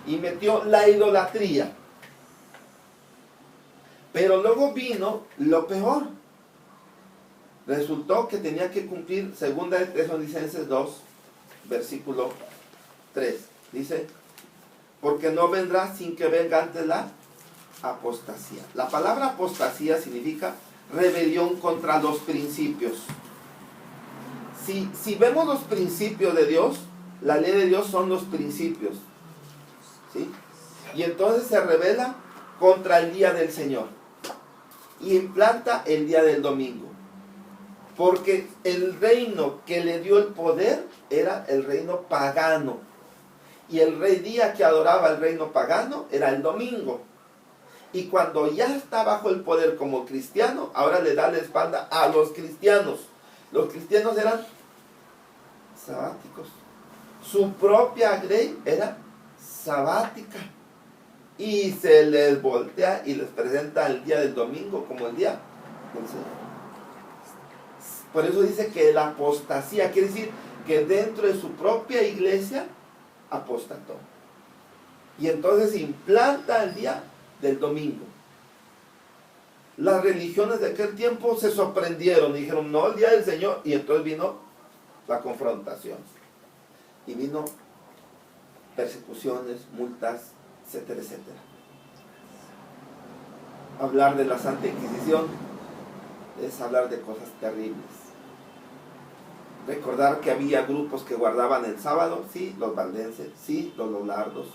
Y metió la idolatría. Pero luego vino lo peor. Resultó que tenía que cumplir 2 de Tesalonicenses 2, versículo 3. Dice, porque no vendrá sin que venga antes la apostasía. La palabra apostasía significa rebelión contra los principios. Si vemos los principios de Dios, la ley de Dios son los principios. ¿Sí? Y entonces se rebela contra el día del Señor. Y implanta el día del domingo. Porque el reino que le dio el poder era el reino pagano. Y el día que adoraba el reino pagano era el domingo. Y cuando ya está bajo el poder como cristiano, ahora le da la espalda a los cristianos. Los cristianos eran sabáticos. Su propia ley era sabática. Y se les voltea y les presenta el día del domingo como el día del Señor. Por eso dice que la apostasía quiere decir que dentro de su propia iglesia apostató. Y entonces implanta el día del domingo. Las religiones de aquel tiempo se sorprendieron y dijeron, no, el día del Señor. Y entonces vino la confrontación. Y vino persecuciones, multas, etcétera, etcétera. Hablar de la Santa Inquisición es hablar de cosas terribles. Recordar que había grupos que guardaban el sábado, sí, los valdenses, sí, los lolardos.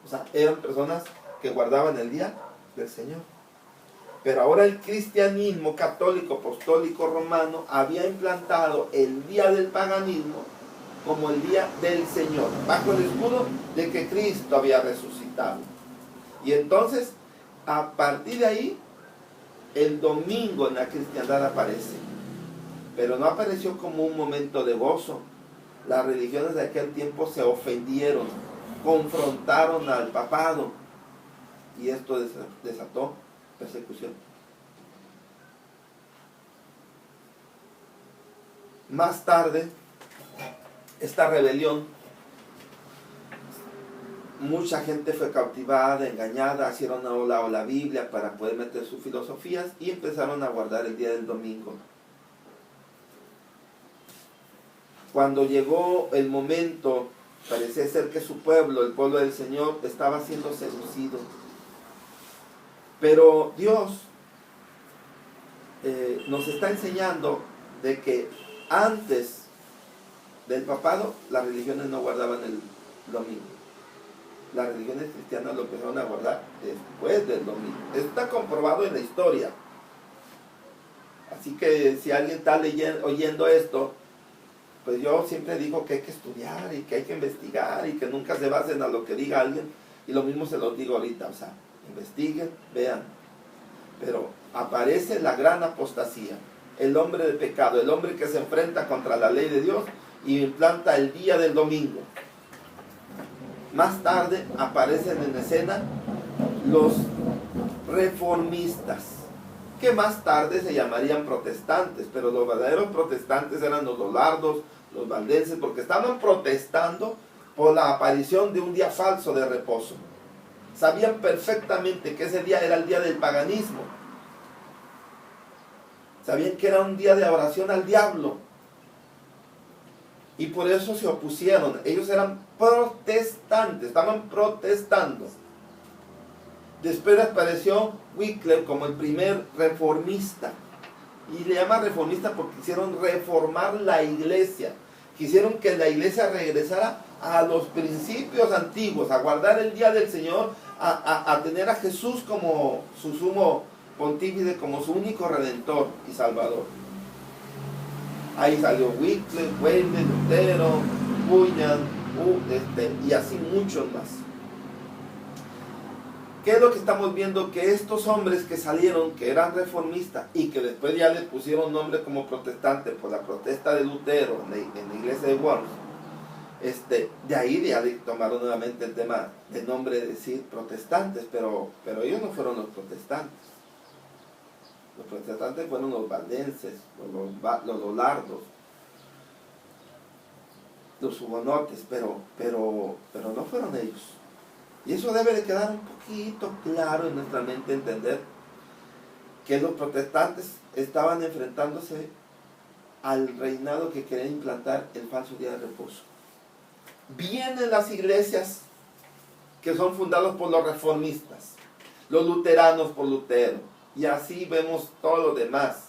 O sea, eran personas que guardaban el día del Señor. Pero ahora el cristianismo católico, apostólico, romano había implantado el día del paganismo como el día del Señor, bajo el escudo de que Cristo había resucitado. Y entonces, a partir de ahí, el domingo en la cristiandad aparece. Pero no apareció como un momento de gozo. Las religiones de aquel tiempo se ofendieron, confrontaron al papado. Y esto desató persecución. Más tarde, esta rebelión, mucha gente fue cautivada, engañada, hicieron a un lado la Biblia para poder meter sus filosofías y empezaron a guardar el día del domingo. Cuando llegó el momento, parecía ser que su pueblo, el pueblo del Señor, estaba siendo seducido. Pero Dios nos está enseñando de que antes del papado, las religiones no guardaban el domingo. Las religiones cristianas lo empezaron a guardar después del domingo. Esto está comprobado en la historia. Así que si alguien está oyendo esto, pues yo siempre digo que hay que estudiar y que hay que investigar y que nunca se basen a lo que diga alguien. Y lo mismo se los digo ahorita, o sea, investiguen, vean. Pero aparece la gran apostasía, el hombre de pecado, el hombre que se enfrenta contra la ley de Dios y implanta el día del domingo. Más tarde aparecen en escena los reformistas, que más tarde se llamarían protestantes, pero los verdaderos protestantes eran los lolardos, los valdenses, porque estaban protestando por la aparición de un día falso de reposo. Sabían perfectamente que ese día era el día del paganismo. Sabían que era un día de oración al diablo. Y por eso se opusieron. Ellos eran protestantes, estaban protestando. Después apareció Wycliffe como el primer reformista. Y le llaman reformista porque quisieron reformar la iglesia. Quisieron que la iglesia regresara a los principios antiguos, a guardar el día del Señor, a tener a Jesús como su sumo pontífice, como su único redentor y salvador. Ahí salió Wycliffe, Wesley, Lutero, Bunyan, y así muchos más. ¿Qué es lo que estamos viendo? Que estos hombres que salieron, que eran reformistas y que después ya les pusieron nombre como protestantes por la protesta de Lutero en la iglesia de Worms, de ahí ya tomaron nuevamente el tema de nombre de decir protestantes, pero ellos no fueron los protestantes. Los protestantes fueron los valdenses, los lolardos, los hugonotes, pero no fueron ellos. Y eso debe de quedar un poquito claro en nuestra mente, entender que los protestantes estaban enfrentándose al reinado que quería implantar el falso día de reposo. Vienen las iglesias que son fundadas por los reformistas, los luteranos por Lutero, y así vemos todo lo demás.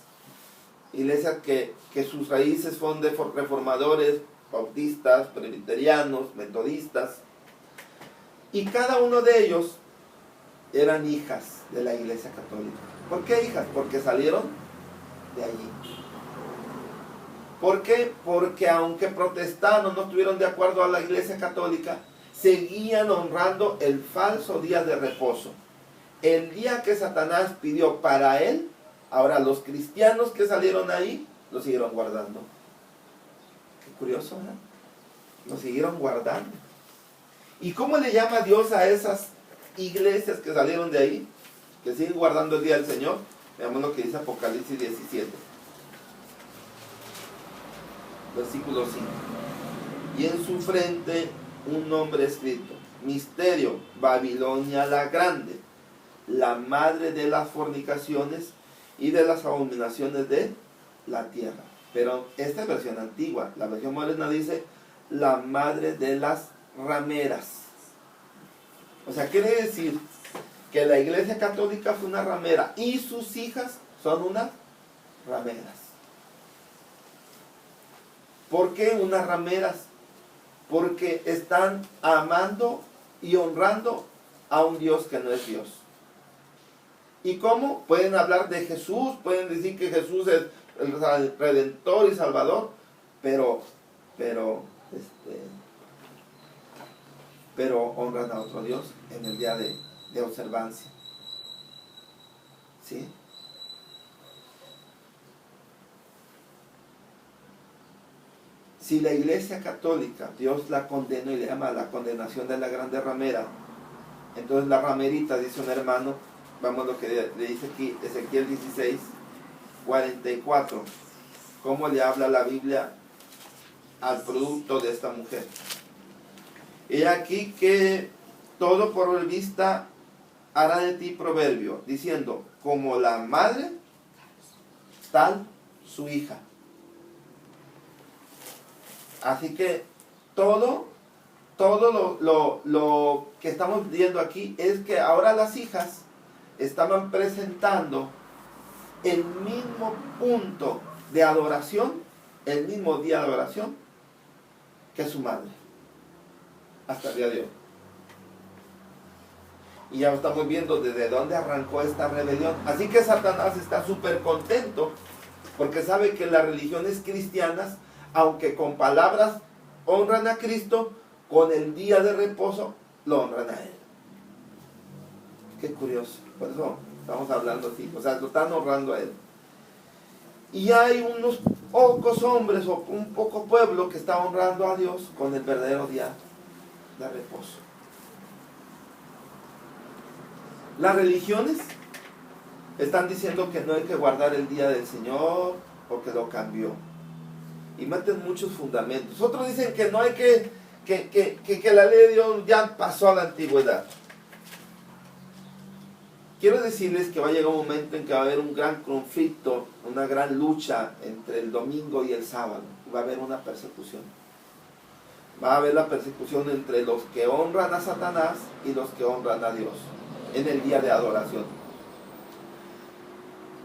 Iglesias que sus raíces son de reformadores, bautistas, presbiterianos, metodistas, y cada uno de ellos eran hijas de la iglesia católica. ¿Por qué hijas? Porque salieron de allí. ¿Por qué? Porque aunque protestaron, no estuvieron de acuerdo a la iglesia católica, seguían honrando el falso día de reposo. El día que Satanás pidió para él, ahora los cristianos que salieron ahí, lo siguieron guardando. Qué curioso, ¿no? Lo siguieron guardando. ¿Y cómo le llama Dios a esas iglesias que salieron de ahí, que siguen guardando el día del Señor? Veamos lo que dice Apocalipsis 17. Versículo 5. Y en su frente un nombre escrito: Misterio, Babilonia la Grande, la madre de las fornicaciones y de las abominaciones de la tierra. Pero esta es versión antigua. La versión moderna dice: la madre de las rameras. O sea, quiere decir que la iglesia católica fue una ramera y sus hijas son unas rameras. ¿Por qué unas rameras? Porque están amando y honrando a un Dios que no es Dios. ¿Y cómo? Pueden hablar de Jesús, pueden decir que Jesús es el Redentor y Salvador, pero honran a otro Dios en el día de observancia. ¿Sí? Si la iglesia católica, Dios la condenó y le llama la condenación de la grande ramera, entonces la ramerita, dice un hermano, vamos lo que le dice aquí Ezequiel 16, 44, cómo le habla la Biblia al producto de esta mujer. He aquí que todo por vista hará de ti proverbio, diciendo, como la madre, tal su hija. Así que todo lo que estamos viendo aquí es que ahora las hijas estaban presentando el mismo punto de adoración, el mismo día de adoración que su madre, hasta el día de hoy. Y ya estamos viendo desde dónde arrancó esta rebelión. Así que Satanás está súper contento porque sabe que las religiones cristianas, aunque con palabras honran a Cristo, con el día de reposo lo honran a Él. Qué curioso. Por eso estamos hablando así. O sea, lo están honrando a Él. Y hay unos pocos hombres o un poco pueblo que está honrando a Dios con el verdadero día de reposo. Las religiones están diciendo que no hay que guardar el día del Señor porque lo cambió. Y meten muchos fundamentos. Otros dicen que no hay que la ley de Dios ya pasó a la antigüedad. quiero decirles que va a llegar un momento en que va a haber un gran conflicto, una gran lucha entre el domingo y el sábado. Va a haber una persecución. Va a haber la persecución entre los que honran a Satanás y los que honran a Dios en el día de adoración.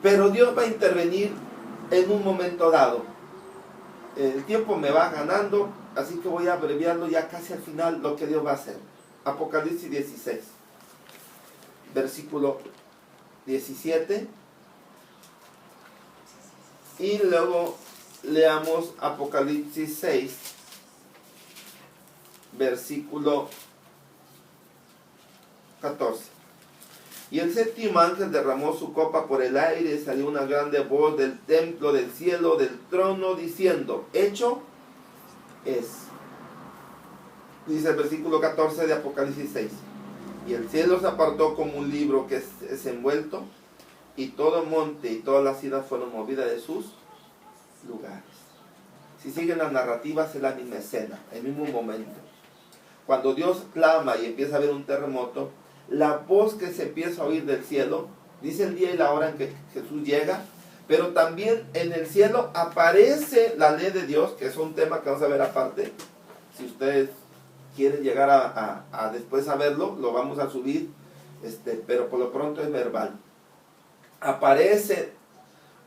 Pero Dios va a intervenir en un momento dado. El tiempo me va ganando, así que voy a abreviarlo ya casi al final lo que Dios va a hacer. Apocalipsis 16, versículo 17. Y luego leamos Apocalipsis 6, versículo 14. Y el séptimo ángel derramó su copa por el aire, y salió una grande voz del templo, del cielo, del trono, diciendo: hecho es. Dice el versículo 14 de Apocalipsis 6. Y el cielo se apartó como un libro que es envuelto, y todo monte y todas las islas fueron movidas de sus lugares. Si siguen las narrativas, es la misma escena, el mismo momento. Cuando Dios clama y empieza a haber un terremoto, la voz que se empieza a oír del cielo, dice el día y la hora en que Jesús llega, pero también en el cielo aparece la ley de Dios, que es un tema que vamos a ver aparte. Si ustedes quieren llegar a después a verlo, lo vamos a subir, pero por lo pronto es verbal. Aparece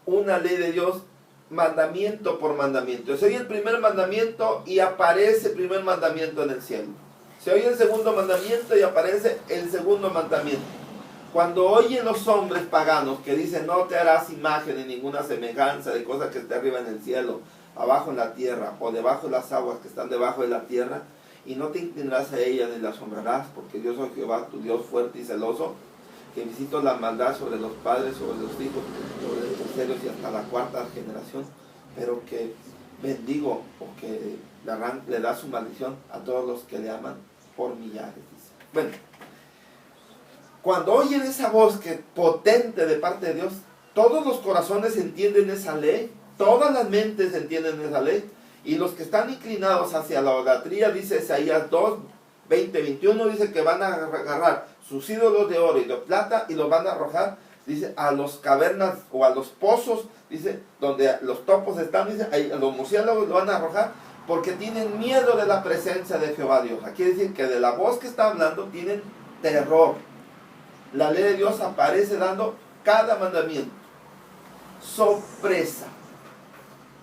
una ley de Dios, mandamiento por mandamiento. Se oye el primer mandamiento y aparece el primer mandamiento en el cielo. Se oye el segundo mandamiento y aparece el segundo mandamiento. Cuando oyen los hombres paganos que dicen: no te harás imagen ni ninguna semejanza de cosa que esté arriba en el cielo, abajo en la tierra, o debajo de las aguas que están debajo de la tierra, y no te inclinarás a ellas ni las asombrarás, porque yo soy Jehová, tu Dios fuerte y celoso, que visito la maldad sobre los padres, sobre los hijos, sobre los terceros y hasta la cuarta generación, pero que bendigo o que le da su maldición a todos los que le aman por millares, dice. Bueno, cuando oyen esa voz que potente de parte de Dios, todos los corazones entienden esa ley, todas las mentes entienden esa ley, y los que están inclinados hacia la idolatría, dice Isaías 2, 20, 21, dice que van a agarrar sus ídolos de oro y de plata y los van a arrojar, dice, a los cavernas o a los pozos, dice, donde los topos están, dice, ahí los murciélagos lo van a arrojar, porque tienen miedo de la presencia de Jehová Dios. Aquí quiere decir que de la voz que está hablando tienen terror. La ley de Dios aparece dando cada mandamiento. Sorpresa.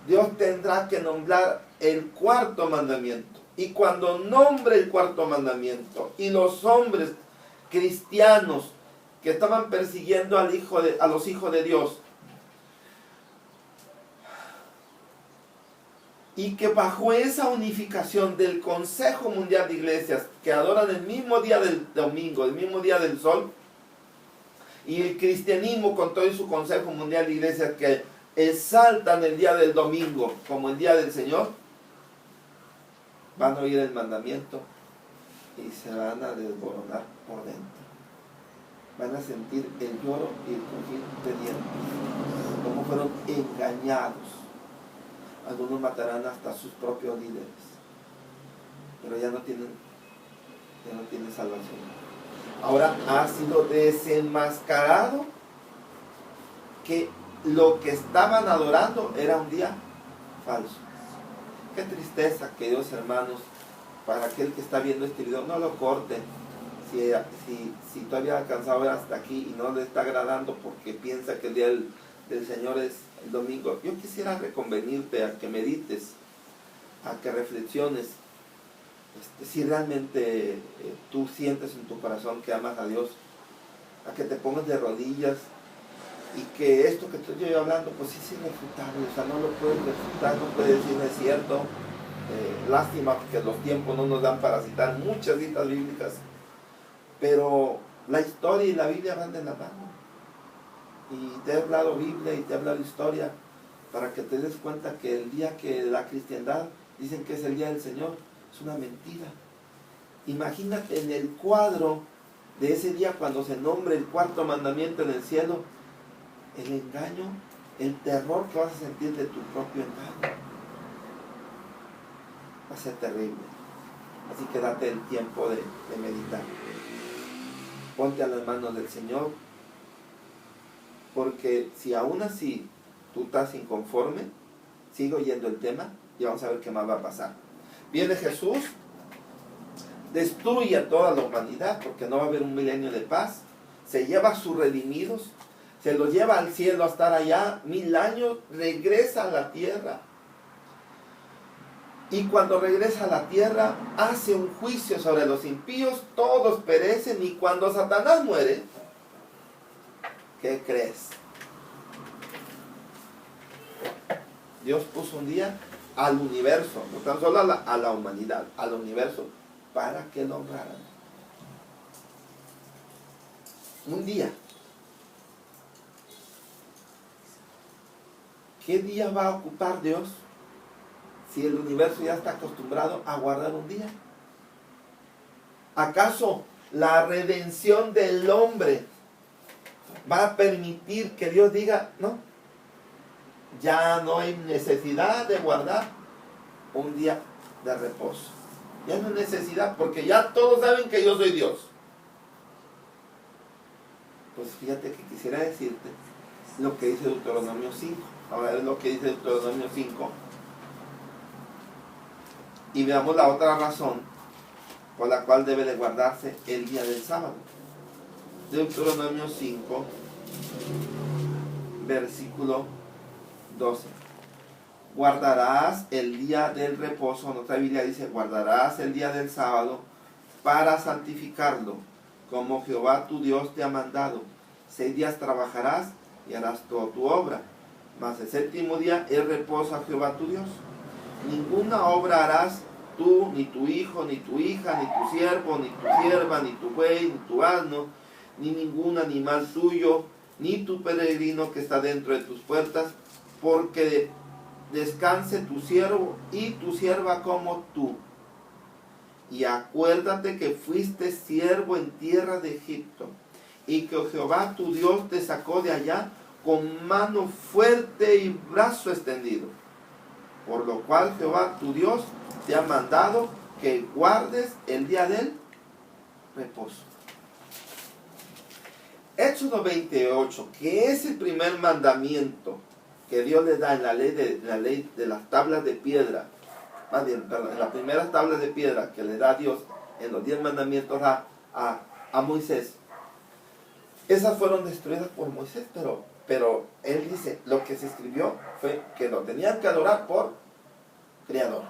Dios tendrá que nombrar el cuarto mandamiento. Y cuando nombre el cuarto mandamiento, y los hombres cristianos que estaban persiguiendo a los hijos de Dios, y que bajo esa unificación del Consejo Mundial de Iglesias, que adoran el mismo día del domingo, el mismo día del sol, y el cristianismo con todo su Consejo Mundial de Iglesias que exaltan el día del domingo como el día del Señor, van a oír el mandamiento y se van a desboronar por dentro. Van a sentir el lloro y el crujir de dientes, como fueron engañados. Algunos matarán hasta sus propios líderes, pero ya no tienen salvación. Ahora ha sido desenmascarado que lo que estaban adorando era un día falso. Qué tristeza, queridos hermanos, para aquel que está viendo este video, no lo corte. Si todavía ha alcanzado a ver hasta aquí y no le está agradando porque piensa que el día del Señor es el domingo, yo quisiera reconvenirte a que medites, a que reflexiones, si realmente tú sientes en tu corazón que amas a Dios, a que te pongas de rodillas y que esto que estoy yo hablando, pues sí es irrefutable, o sea, no lo puedes refutar, no puedes decir no es cierto. Lástima que los tiempos no nos dan para citar muchas citas bíblicas, pero la historia y la Biblia van de la mano. Y te he hablado Biblia y te he hablado historia para que te des cuenta que el día que la cristiandad dicen que es el día del Señor, es una mentira. Imagínate en el cuadro de ese día cuando se nombre el cuarto mandamiento en el cielo, el engaño, el terror que vas a sentir de tu propio engaño. Va a ser terrible. Así que date el tiempo de meditar. Ponte a las manos del Señor Porque si aún así tú estás inconforme, sigue oyendo el tema y vamos a ver qué más va a pasar. Viene Jesús, destruye a toda la humanidad porque no va a haber un milenio de paz. Se lleva a sus redimidos, se los lleva al cielo a estar allá 1000 años, regresa a la tierra. Y cuando regresa a la tierra, hace un juicio sobre los impíos, todos perecen. Y cuando Satanás muere, ¿qué crees? Dios puso un día al universo, no tan solo a la humanidad, al universo, para que lo honraran. Un día. ¿Qué día va a ocupar Dios si el universo ya está acostumbrado a guardar un día? ¿Acaso la redención del hombre va a permitir que Dios diga, no, ya no hay necesidad de guardar un día de reposo? Ya no hay necesidad, porque ya todos saben que yo soy Dios. Pues fíjate que quisiera decirte lo que dice Deuteronomio 5. Ahora es lo que dice Deuteronomio 5. Y veamos la otra razón por la cual debe de guardarse el día del sábado. Deuteronomio 5, versículo 12. Guardarás el día del reposo, en otra Biblia dice, guardarás el día del sábado para santificarlo, como Jehová tu Dios te ha mandado. 6 días trabajarás y harás toda tu obra, mas el séptimo día es reposo a Jehová tu Dios. Ninguna obra harás tú, ni tu hijo, ni tu hija, ni tu siervo, ni tu sierva, ni tu buey, ni tu asno, ni ningún animal tuyo, ni tu peregrino que está dentro de tus puertas, porque descanse tu siervo y tu sierva como tú. Y acuérdate que fuiste siervo en tierra de Egipto, y que Jehová tu Dios te sacó de allá con mano fuerte y brazo extendido. Por lo cual Jehová tu Dios te ha mandado que guardes el día del reposo. Éxodo 28, que es el primer mandamiento que Dios le da en la ley de las tablas de piedra, más bien, perdón, en las primeras tablas de piedra que le da Dios en los 10 mandamientos a Moisés. Esas fueron destruidas por Moisés, pero él dice, lo que se escribió fue que lo tenían que adorar por Creador.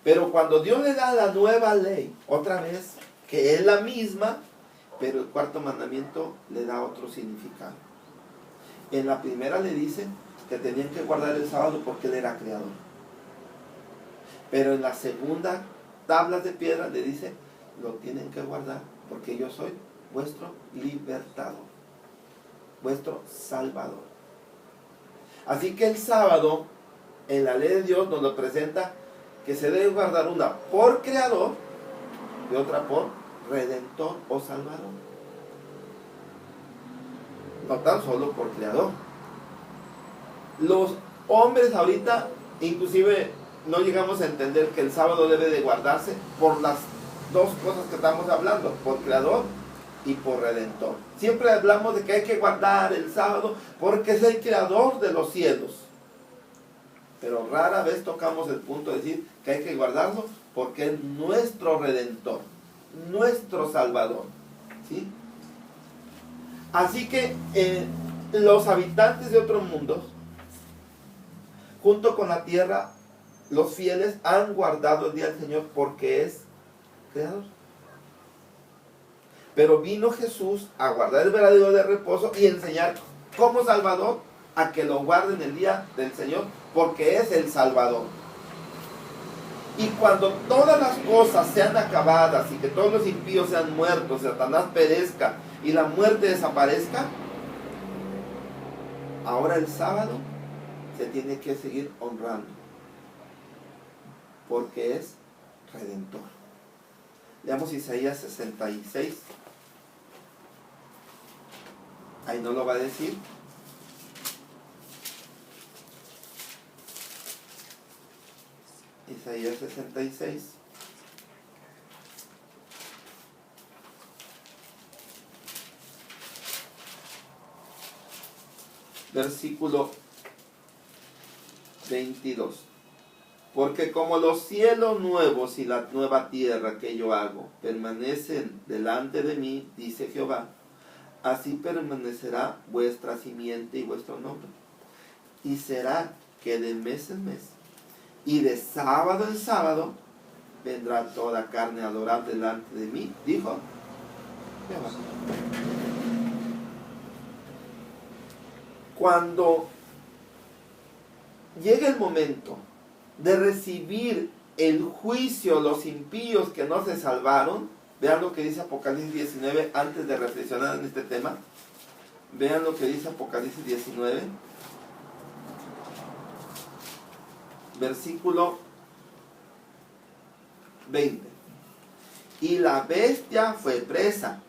Pero cuando Dios le da la nueva ley, otra vez, que es la misma, pero el cuarto mandamiento le da otro significado. En la primera le dice que tenían que guardar el sábado porque Él era Creador. Pero en la segunda tablas de piedra le dice, lo tienen que guardar porque yo soy vuestro libertador, vuestro salvador. Así que el sábado, en la ley de Dios nos lo presenta que se debe guardar una por Creador y otra por Redentor o Salvador. No tan solo por Creador. Los hombres ahorita, inclusive, no llegamos a entender que el sábado debe de guardarse por las dos cosas que estamos hablando, por Creador y por Redentor. Siempre hablamos de que hay que guardar el sábado porque es el Creador de los cielos. Pero rara vez tocamos el punto de decir que hay que guardarlo porque es nuestro Redentor, nuestro Salvador. ¿Sí? Así que los habitantes de otros mundos, junto con la tierra, los fieles han guardado el día del Señor porque es Creador. Pero vino Jesús a guardar el verdadero de reposo y enseñar como Salvador a que lo guarden el día del Señor porque es el Salvador. Y cuando todas las cosas sean acabadas y que todos los impíos sean muertos, Satanás perezca y la muerte desaparezca, ahora el sábado se tiene que seguir honrando porque es Redentor. Leamos Isaías 66. Ahí no lo va a decir. Isaías 66. versículo 22. Porque como los cielos nuevos y la nueva tierra que yo hago permanecen delante de mí, dice Jehová, así permanecerá vuestra simiente y vuestro nombre. Y será que de mes en mes y de sábado en sábado vendrá toda carne a adorar delante de mí, dijo Jehová. Cuando llegue el momento de recibir el juicio los impíos que no se salvaron, vean lo que dice Apocalipsis 19 antes de reflexionar en este tema. Vean lo que dice Apocalipsis 19, versículo 20. Y la bestia fue presa,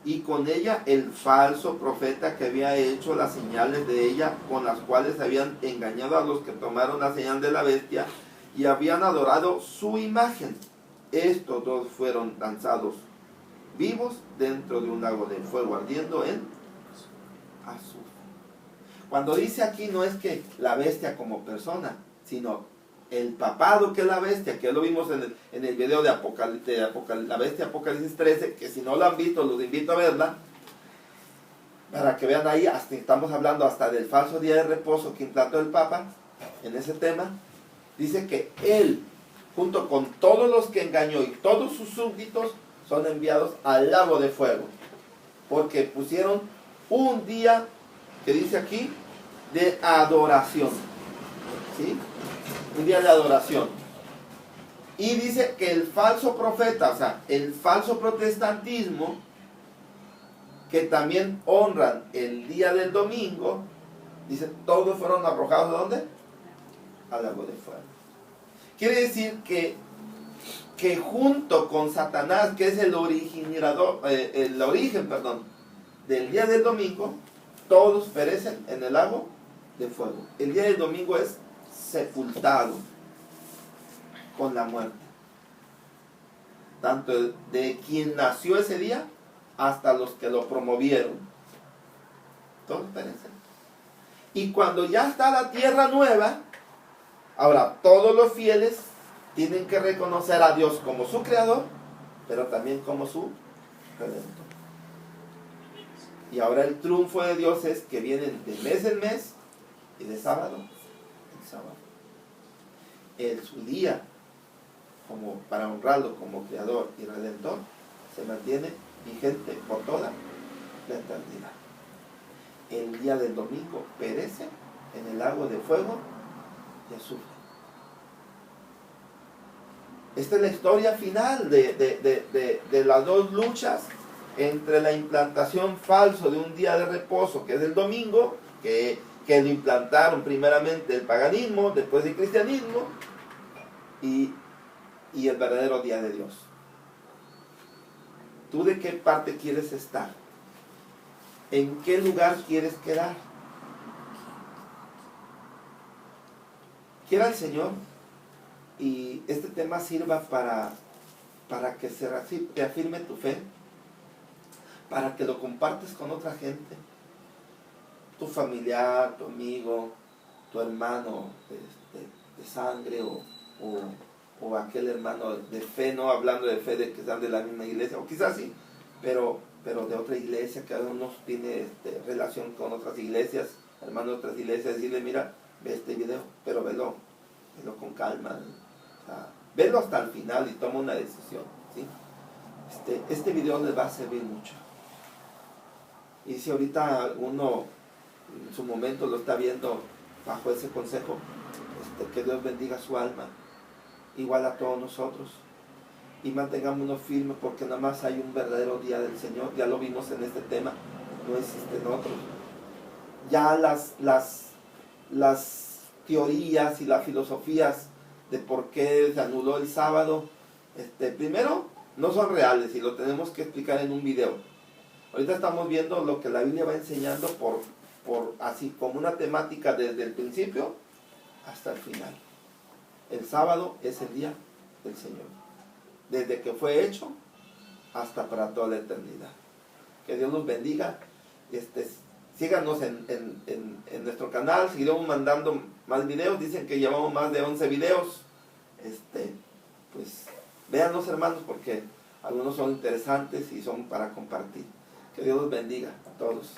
y con ella el falso profeta que había hecho las señales de ella, con las cuales habían engañado a los que tomaron la señal de la bestia y habían adorado su imagen. Estos dos fueron lanzados vivos dentro de un lago de fuego ardiendo en azufre. Cuando dice aquí no es que la bestia como persona, sino el papado que es la bestia, que lo vimos en el video de la bestia Apocalipsis 13, que si no lo han visto, los invito a verla, para que vean ahí, hasta estamos hablando hasta del falso día de reposo que implantó el Papa en ese tema. Dice que él, junto con todos los que engañó y todos sus súbditos, son enviados al lago de fuego, porque pusieron un día, que dice aquí, de adoración, ¿sí? Un día de adoración. Y dice que el falso profeta, o sea, el falso protestantismo, que también honran el día del domingo, dice, todos fueron arrojados ¿a dónde? Al lago de fuego. Quiere decir que junto con Satanás, que es el origen del día del domingo, todos perecen en el lago de fuego. El día del domingo es sepultado con la muerte, tanto de quien nació ese día hasta los que lo promovieron, todos perecen. Y cuando ya está la tierra nueva, ahora todos los fieles tienen que reconocer a Dios como su creador, pero también como su redentor. Y ahora el triunfo de Dios es que vienen de mes en mes y de sábado en sábado. Su día, como para honrarlo como creador y redentor, se mantiene vigente por toda la eternidad. El día del domingo perece en el lago de fuego y azufre. Esta es la historia final de las dos luchas entre la implantación falso de un día de reposo, que es el domingo, que lo implantaron primeramente el paganismo, después el cristianismo, y el verdadero día de Dios. ¿Tú de qué parte quieres estar? ¿En qué lugar quieres quedar? Quiera el Señor y este tema sirva para que se reafirme tu fe, para que lo compartes con otra gente, tu familiar, tu amigo, tu hermano de sangre o aquel hermano de fe, no hablando de fe de que sean de la misma iglesia, o quizás sí, pero de otra iglesia, que uno tiene relación con otras iglesias, hermanos de otras iglesias, decirle, mira, ve este video, pero velo con calma, o sea, velo hasta el final y toma una decisión, ¿sí? Este video les va a servir mucho. Y si ahorita uno en su momento lo está viendo bajo ese consejo, que Dios bendiga su alma, igual a todos nosotros, y mantengámonos firmes, porque nada más hay un verdadero día del Señor. Ya lo vimos en este tema, no existen otros. Ya las teorías y las filosofías de por qué se anuló el sábado, primero no son reales y lo tenemos que explicar en un video. Ahorita estamos viendo lo que la Biblia va enseñando por así como una temática desde el principio hasta el final. El sábado es el día del Señor, desde que fue hecho hasta para toda la eternidad. Que Dios nos bendiga. síganos en nuestro canal, seguiremos mandando más videos. Dicen que llevamos más de 11 videos. Pues véanlos, hermanos, porque algunos son interesantes y son para compartir. Que Dios los bendiga a todos.